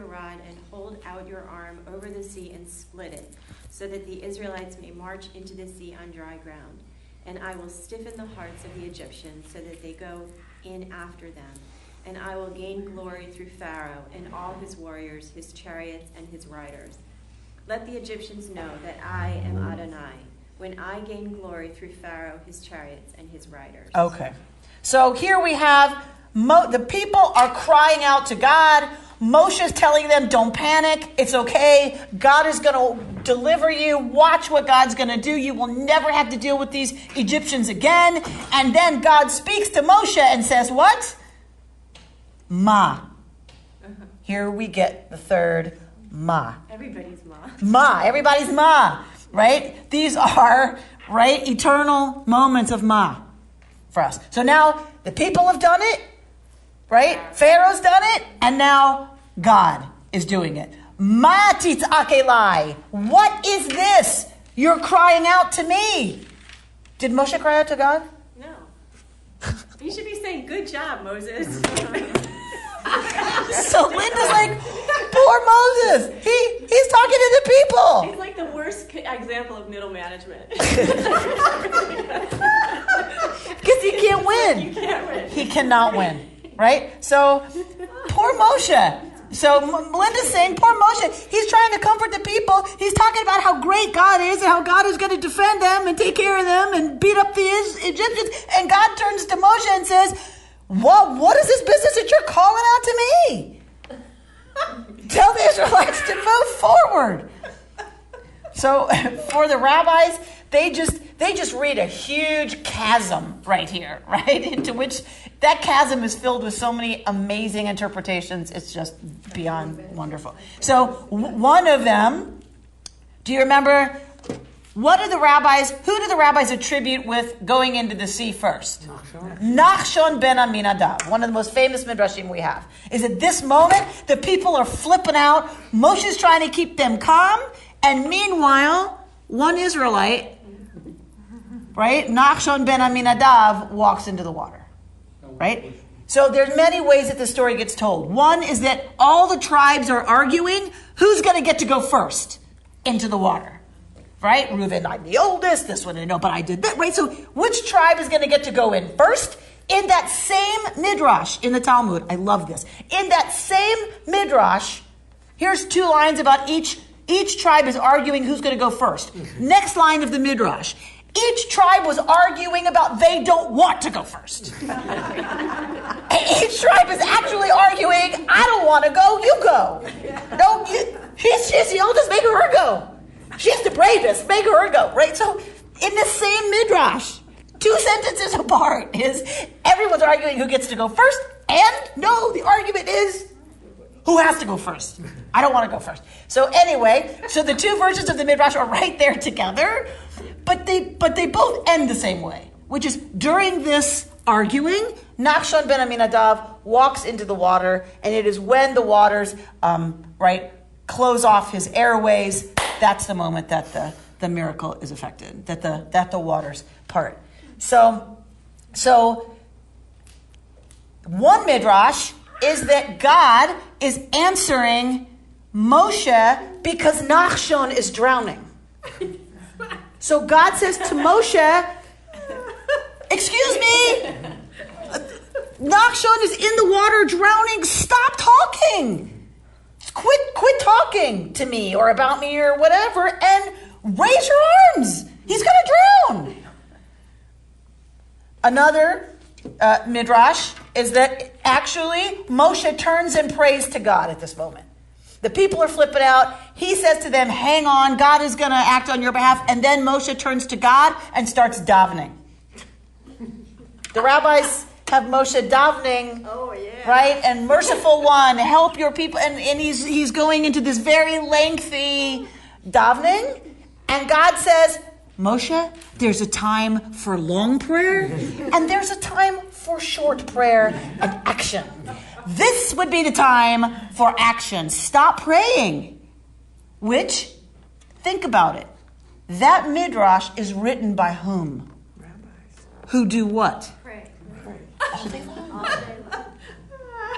rod and hold out your arm over the sea and split it, so that the Israelites may march into the sea on dry ground. And I will stiffen the hearts of the Egyptians so that they go in after them. And I will gain glory through Pharaoh and all his warriors, his chariots, and his riders. Let the Egyptians know that I am Adonai, when I gain glory through Pharaoh, his chariots, and his riders. Okay. So here we have the people are crying out to God. Moshe is telling them, don't panic. It's okay. God is going to deliver you. Watch what God's going to do. You will never have to deal with these Egyptians again. And then God speaks to Moshe and says, what? Ma. Here we get the third ma. Everybody's ma. Ma. Everybody's ma. Right? These are, right, eternal moments of ma for us. So now the people have done it. Right? Pharaoh's done it, and now God is doing it. Ma titz'ak elai. What is this? You're crying out to me. Did Moshe cry out to God? No. You should be saying, good job, Moses. So Linda's like, poor Moses. He's talking to the people. He's like the worst example of middle management. Because he can't win. You can't win. He cannot win. Right? So, poor Moshe. So, Melinda's saying, poor Moshe, he's trying to comfort the people. He's talking about how great God is and how God is going to defend them and take care of them and beat up the Egyptians. And God turns to Moshe and says, what is this business that you're calling out to me? Tell the Israelites to move forward. So, for the rabbis, they just read a huge chasm right here, right? Into which that chasm is filled with so many amazing interpretations. It's just beyond wonderful. So one of them, do you remember, who do the rabbis attribute with going into the sea first? Nachshon ben Aminadab, one of the most famous midrashim we have. Is at this moment, the people are flipping out. Moshe's trying to keep them calm. And meanwhile, one Israelite, right, Nachshon ben Aminadav, walks into the water, right? So there's many ways that the story gets told. One is that all the tribes are arguing who's going to get to go first into the water, right? Reuben, I'm the oldest. This one, no, but I did that, right? So which tribe is going to get to go in first? In that same midrash in the Talmud, I love this. In that same midrash, here's 2 lines about each tribe is arguing who's going to go first. Next line of the midrash. Each tribe was arguing about they don't want to go first. Each tribe is actually arguing, I don't want to go, you go. No, she's the oldest, make her go. She's the bravest, make her go, right? So in the same midrash, 2 sentences apart is everyone's arguing who gets to go first, and no, the argument is who has to go first. I don't want to go first. So anyway, so the 2 versions of the midrash are right there together, but they both end the same way, which is during this arguing, Nachshon ben Aminadav walks into the water, and it is when the waters, close off his airways. That's the moment that the miracle is effected, that the waters part. So one midrash is that God is answering Moshe because Nachshon is drowning. So God says to Moshe, excuse me, Nachshon is in the water drowning. Stop talking. Quit talking to me or about me or whatever, and raise your arms. He's going to drown. Another midrash is that actually Moshe turns and prays to God at this moment. The people are flipping out. He says to them, hang on, God is going to act on your behalf. And then Moshe turns to God and starts davening. The rabbis have Moshe davening, right? And merciful one, help your people. And he's going into this very lengthy davening. And God says, Moshe, there's a time for long prayer and there's a time for short prayer and action. This would be the time for action. Stop praying. Which, think about it. That midrash is written by whom? Rabbis. Who do what? Pray. All day long.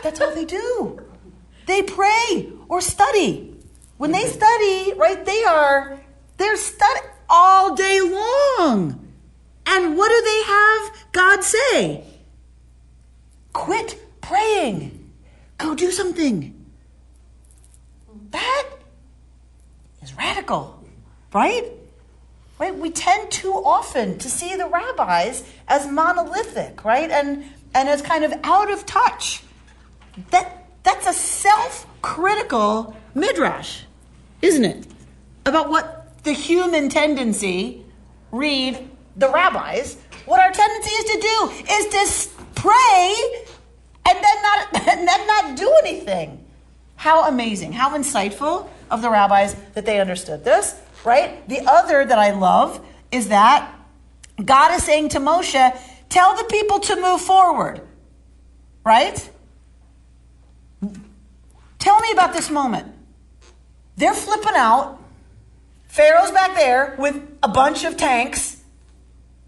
That's all they do. They pray or study. When they study, right, they're studying all day long. And what do they have God say? Quit praying. Go do something. That is radical, right? Right? We tend too often to see the rabbis as monolithic, right? And as kind of out of touch. That's a self-critical midrash, isn't it? About what the human tendency, read the rabbis, what our tendency is to do is to pray and then not do anything. How amazing, how insightful of the rabbis that they understood this, right? The other that I love is that God is saying to Moshe, tell the people to move forward, right? Tell me about this moment. They're flipping out. Pharaoh's back there with a bunch of tanks,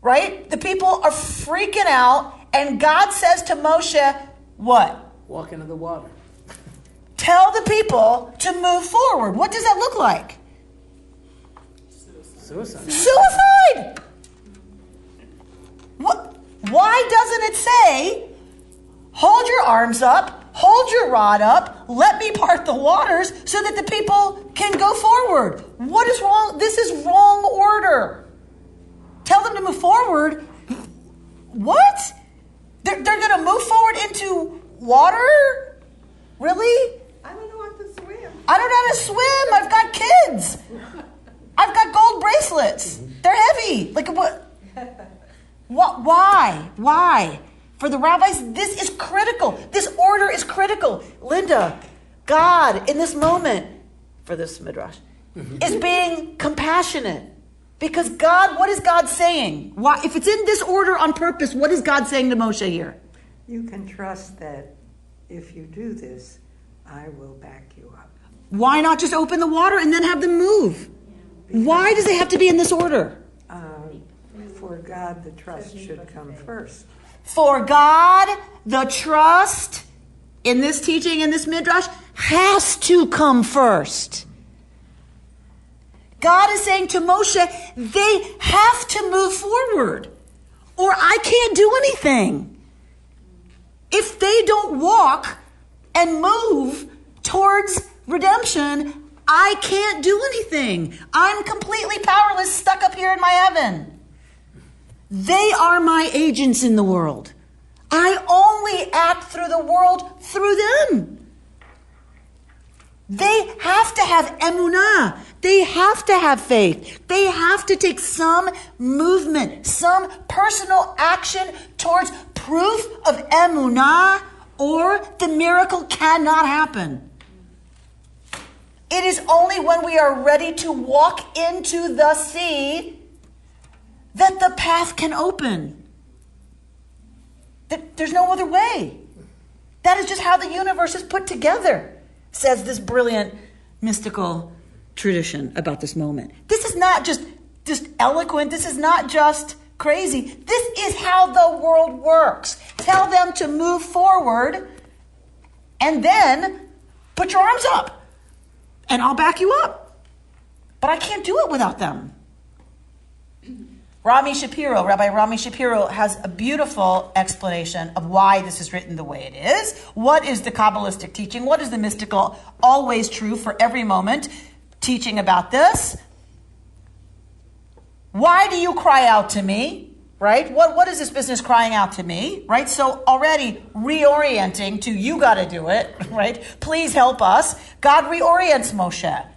right? The people are freaking out, and God says to Moshe, what? Walk into the water. Tell the people to move forward. What does that look like? Suicide! What? Why doesn't it say, hold your arms up, hold your rod up, let me part the waters so that the people can go forward? What is wrong? This is wrong order. Tell them to move forward. What? They're going to move forward into water? Really? I don't know how to swim. I don't know how to swim. I've got kids. I've got gold bracelets. They're heavy. Like what? Why? Why? For the rabbis, this is critical. This order is critical. Linda, God, in this moment, for this midrash, is being compassionate. Because God, what is God saying? Why? If it's in this order on purpose, what is God saying to Moshe here? You can trust that if you do this, I will back you up. Why not just open the water and then have them move? Why does it have to be in this order? For God, the trust should come first. For God, the trust in this teaching, in this midrash, has to come first. God is saying to Moshe, they have to move forward, or I can't do anything. If they don't walk and move towards redemption, I can't do anything. I'm completely powerless, stuck up here in my heaven. They are my agents in the world. I only act through the world through them. They have to have emunah. They have to have faith. They have to take some movement, some personal action towards proof of emunah, or the miracle cannot happen. It is only when we are ready to walk into the sea that the path can open. There's no other way. That is just how the universe is put together, says this brilliant mystical tradition about this moment. This is not just eloquent. This is not just crazy. This is how the world works. Tell them to move forward and then put your arms up and I'll back you up. But I can't do it without them. Rabbi Rami Shapiro has a beautiful explanation of why this is written the way it is. What is the Kabbalistic teaching? What is the mystical, always true for every moment teaching about this? Why do you cry out to me? Right? What is this business crying out to me? Right? So already reorienting to you got to do it. Right? Please help us. God reorients Moshe.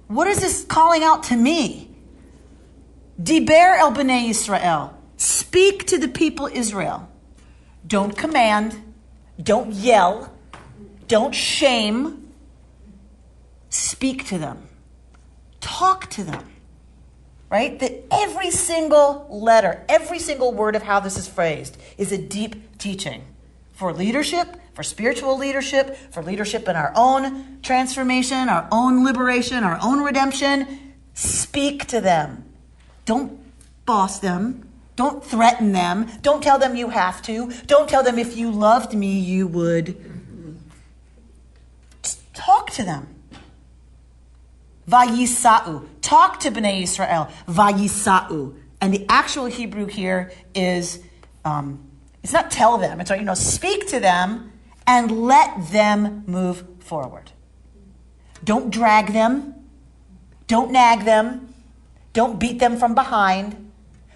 What is this calling out to me? Diber el bnei Yisrael. Speak to the people Israel. Don't command. Don't yell. Don't shame. Speak to them. Talk to them. Right? That every single letter, every single word of how this is phrased is a deep teaching for leadership, for spiritual leadership, for leadership in our own transformation, our own liberation, our own redemption. Speak to them. Don't boss them. Don't threaten them. Don't tell them you have to. Don't tell them if you loved me, you would. Just talk to them. Vayisa'u. Talk to Bnei Yisrael. Vayisa'u. And the actual Hebrew here is, it's not tell them. It's, speak to them and let them move forward. Don't drag them. Don't nag them. Don't beat them from behind.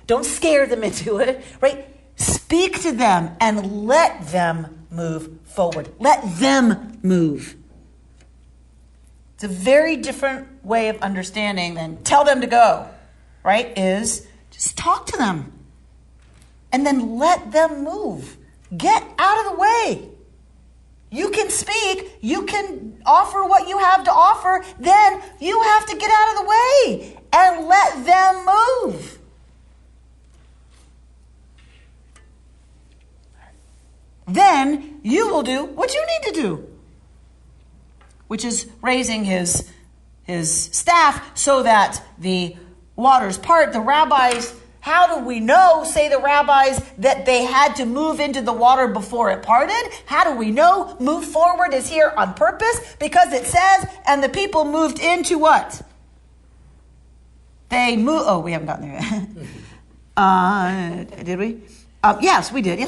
Don't scare them into it, right? Speak to them and let them move forward. Let them move. It's a very different way of understanding than tell them to go, right? Is just talk to them and then let them move. Get out of the way. You can speak, you can offer what you have to offer, then you have to get out of the way and let them move. Then you will do what you need to do, which is raising his staff so that the waters part. The rabbis, how do we know, say the rabbis, that they had to move into the water before it parted? How do we know move forward is here on purpose? Because it says, and the people moved into what? They moved, we haven't gotten there yet. Did we? Yes, we did.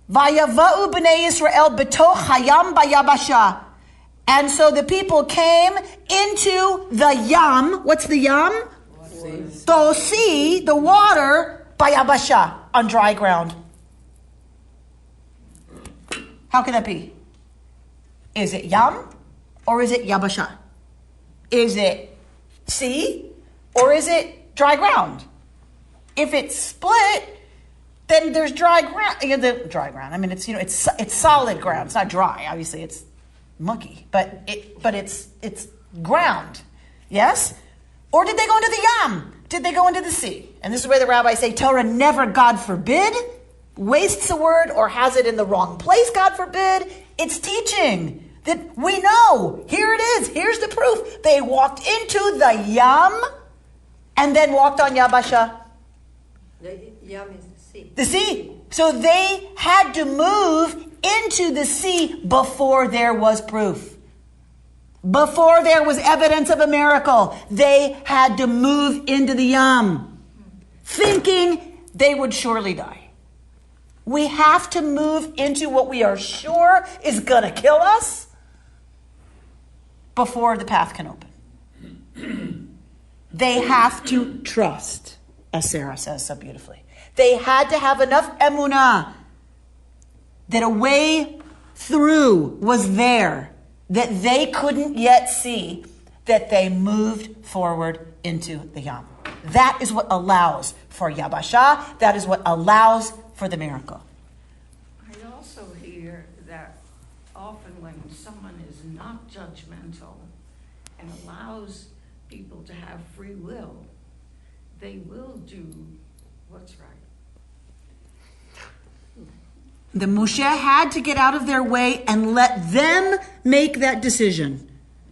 Vayava'u b'nei Yisrael b'toch hayam bayabasha. And so the people came into the yam. What's the yam? The sea, the water, bayabasha, on dry ground. How can that be? Is it yam or is it yabasha? Is it sea or is it dry ground? If it's split, then there's dry ground. Dry ground. I mean, it's solid ground. It's not dry. Obviously, it's mucky, but it's ground. Yes. Or did they go into the yam? Did they go into the sea? And this is where the rabbis say Torah never, God forbid, wastes a word or has it in the wrong place, God forbid. It's teaching that we know. Here it is. Here's the proof. They walked into the Yam and then walked on Yabasha. The Yam is the sea. The sea. So they had to move into the sea before there was proof. Before there was evidence of a miracle, they had to move into the Yam, thinking they would surely die. We have to move into what we are sure is going to kill us before the path can open. They have to trust, as Sarah says so beautifully. They had to have enough emunah that a way through was there that they couldn't yet see, that they moved forward into the Yam. That is what allows for Yabasha. That is what allows for the miracle. I also hear that often when someone is not judgmental and allows people to have free will, they will do what's right. The Moshe had to get out of their way and let them make that decision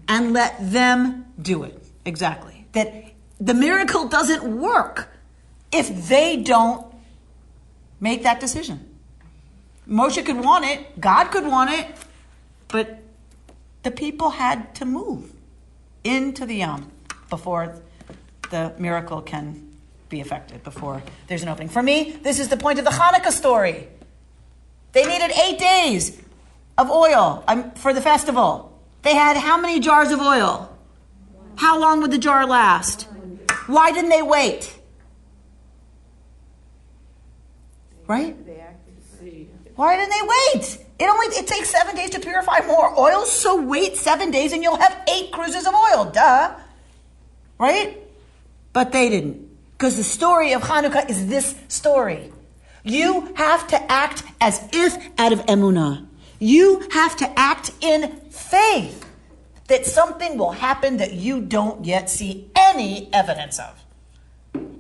and let them do it. Exactly. That the miracle doesn't work if they don't make that decision. Moshe could want it, God could want it, but the people had to move into the Yam before the miracle can be effected, before there's an opening. For me, this is the point of the Hanukkah story. They needed 8 days of oil for the festival. They had how many jars of oil? How long would the jar last? Why didn't they wait? Right? Why didn't they wait? It takes 7 days to purify more oil, so wait 7 days and you'll have 8 cruises of oil. Duh. Right? But they didn't. Because the story of Hanukkah is this story. You have to act as if out of emunah. You have to act in faith that something will happen that you don't yet see any evidence of.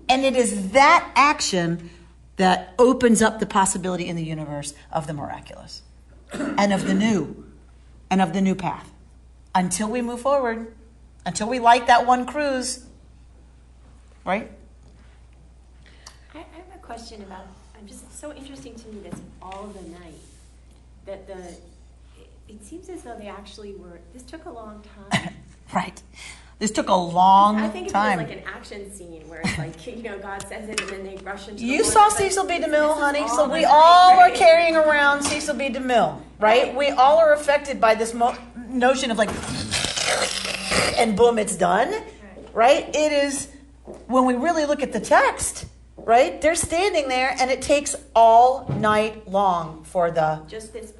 And it is that action that opens up the possibility in the universe of the miraculous and of the new path. Until we move forward, until we light that one cruise, right? I have a question about, just so interesting to me this all the night, that it seems as though they actually this took a long time. Right. This took a long time. I think it was like an action scene where it's like, God says it and then they rush into You saw Cecil B. DeMille, honey, so we all are carrying around Cecil B. DeMille, right? We all are affected by this notion of like, and boom, it's done, right? It is, when we really look at the text, right? They're standing there and it takes all night long for just this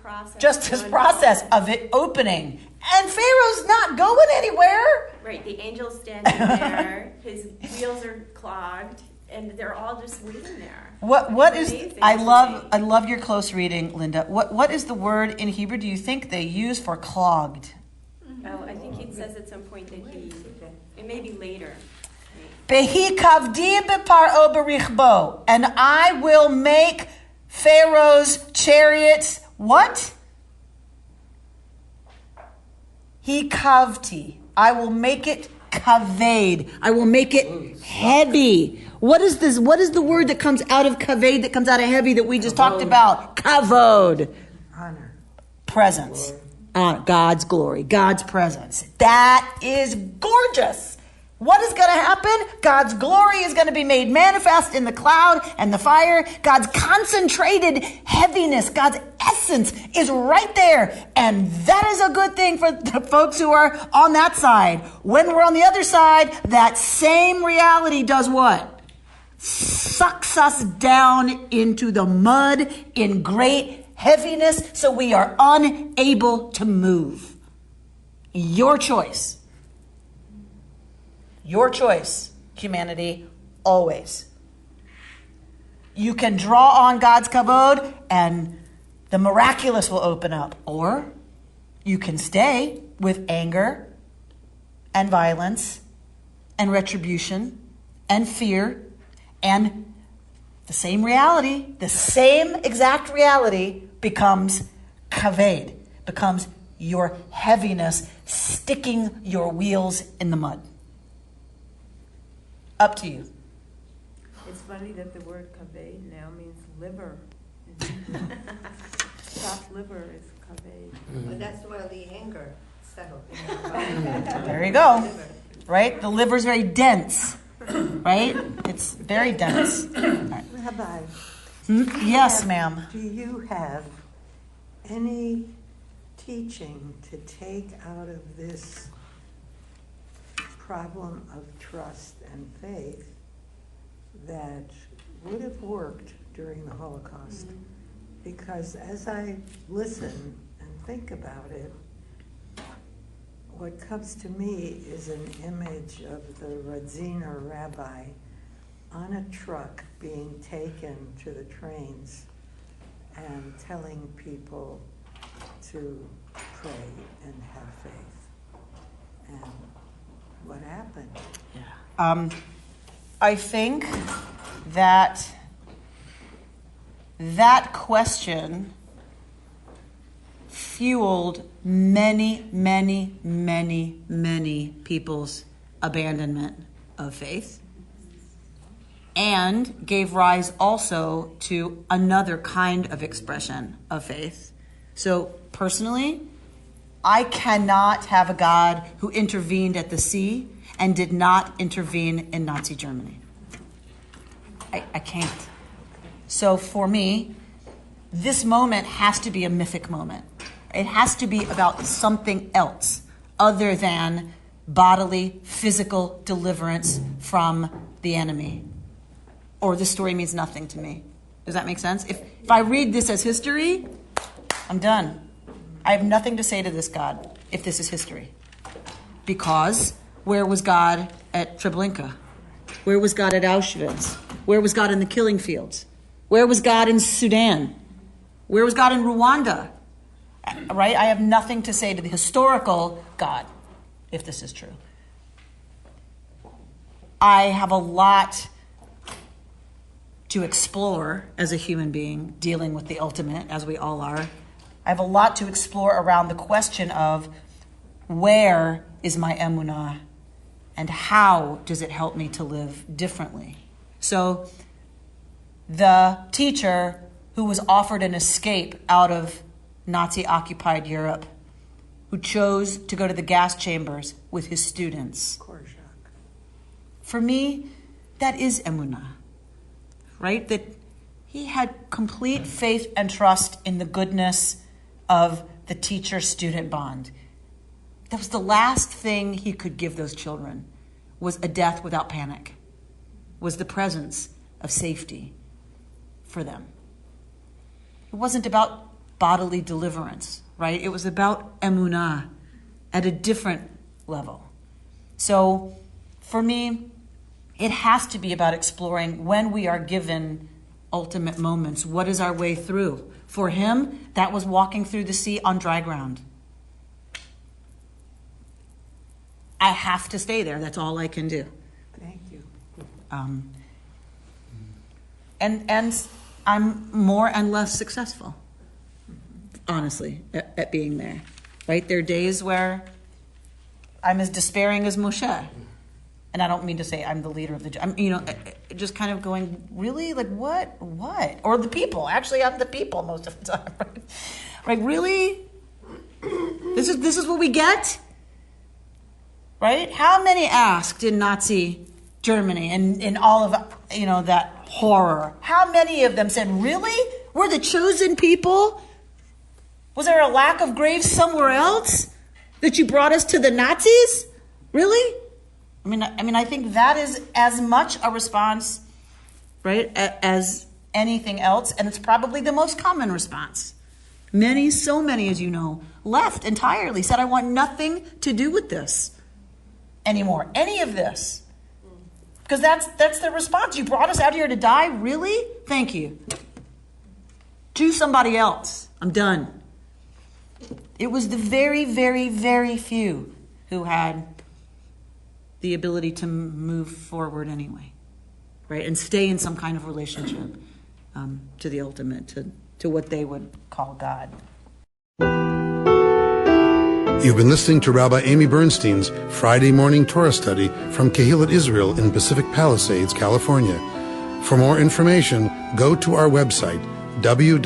process of it opening. And Pharaoh's not going anywhere. Right, the angel's standing there, his wheels are clogged, and they're all just waiting there. What is I love your close reading, Linda. What is the word in Hebrew do you think they use for clogged? Oh, I think it says at some point that it may be later. Behi kavdi beparo berichbo, and I will make Pharaoh's chariots what? He kavti. I will make it kaved. I will make it heavy. What is this? What is the word that comes out of kaved, that comes out of heavy, that we just talked about? Kavod. Honor. Presence. Honor. God's glory. God's presence. That is gorgeous. What is going to happen? God's glory is going to be made manifest in the cloud and the fire. God's concentrated heaviness, God's essence is right there. And that is a good thing for the folks who are on that side. When we're on the other side, that same reality does what? Sucks us down into the mud in great heaviness, so we are unable to move. Your choice. Your choice, humanity, always. You can draw on God's kavod and the miraculous will open up. Or you can stay with anger and violence and retribution and fear and the same reality, the same exact reality becomes kaved, becomes your heaviness sticking your wheels in the mud. Up to you. It's funny that the word kaved now means liver. Chopped liver is kaved. But that's where the anger settled. There you go. Right? The liver's very dense. Right? It's very dense. Right. Rabbi. Yes, ma'am. Do you have any teaching to take out of this problem of trust and faith that would have worked during the Holocaust? Because as I listen and think about it, what comes to me is an image of the Radziner rabbi on a truck being taken to the trains and telling people to pray and have faith. And what happened? I think that that question fueled many, many, many, many people's abandonment of faith and gave rise also to another kind of expression of faith. So personally, I cannot have a God who intervened at the sea and did not intervene in Nazi Germany. I can't. So for me, this moment has to be a mythic moment. It has to be about something else other than bodily, physical deliverance from the enemy. Or this story means nothing to me. Does that make sense? If I read this as history, I'm done. I have nothing to say to this God if this is history. Because where was God at Treblinka? Where was God at Auschwitz? Where was God in the killing fields? Where was God in Sudan? Where was God in Rwanda? Right? I have nothing to say to the historical God, if this is true. I have a lot to explore as a human being, dealing with the ultimate, as we all are. I have a lot to explore around the question of where is my emunah and how does it help me to live differently? So the teacher who was offered an escape out of Nazi-occupied Europe, who chose to go to the gas chambers with his students. For me, that is emunah, right? That he had complete faith and trust in the goodness of the teacher-student bond. That was the last thing he could give those children, was a death without panic, was the presence of safety for them. It wasn't about bodily deliverance, right? It was about emunah at a different level. So for me, it has to be about exploring when we are given ultimate moments. What is our way through? For him, that was walking through the sea on dry ground. I have to stay there. That's all I can do. Thank you. And I'm more and less successful, honestly, at being there. Right? There are days where I'm as despairing as Moshe. And I don't mean to say I'm the leader of the... I'm, just kind of going, really? Like, what? Or the people. Actually, I'm the people most of the time. Right? Like, really? This is what we get? Right? How many asked in Nazi Germany and in all of, that horror? How many of them said, really? We're the chosen people? Was there a lack of graves somewhere else that you brought us to the Nazis? Really? I mean, I think that is as much a response, right, as anything else, and it's probably the most common response. So many, as you know, left entirely, said, I want nothing to do with this anymore, any of this. Because that's the response. You brought us out here to die? Really? Thank you. Choose somebody else. I'm done. It was the very, very, very few who had the ability to move forward anyway, right? And stay in some kind of relationship to the ultimate, to what they would call God. You've been listening to Rabbi Amy Bernstein's Friday Morning Torah Study from Kehillat Israel in Pacific Palisades, California. For more information, go to our website, www.ourki.org.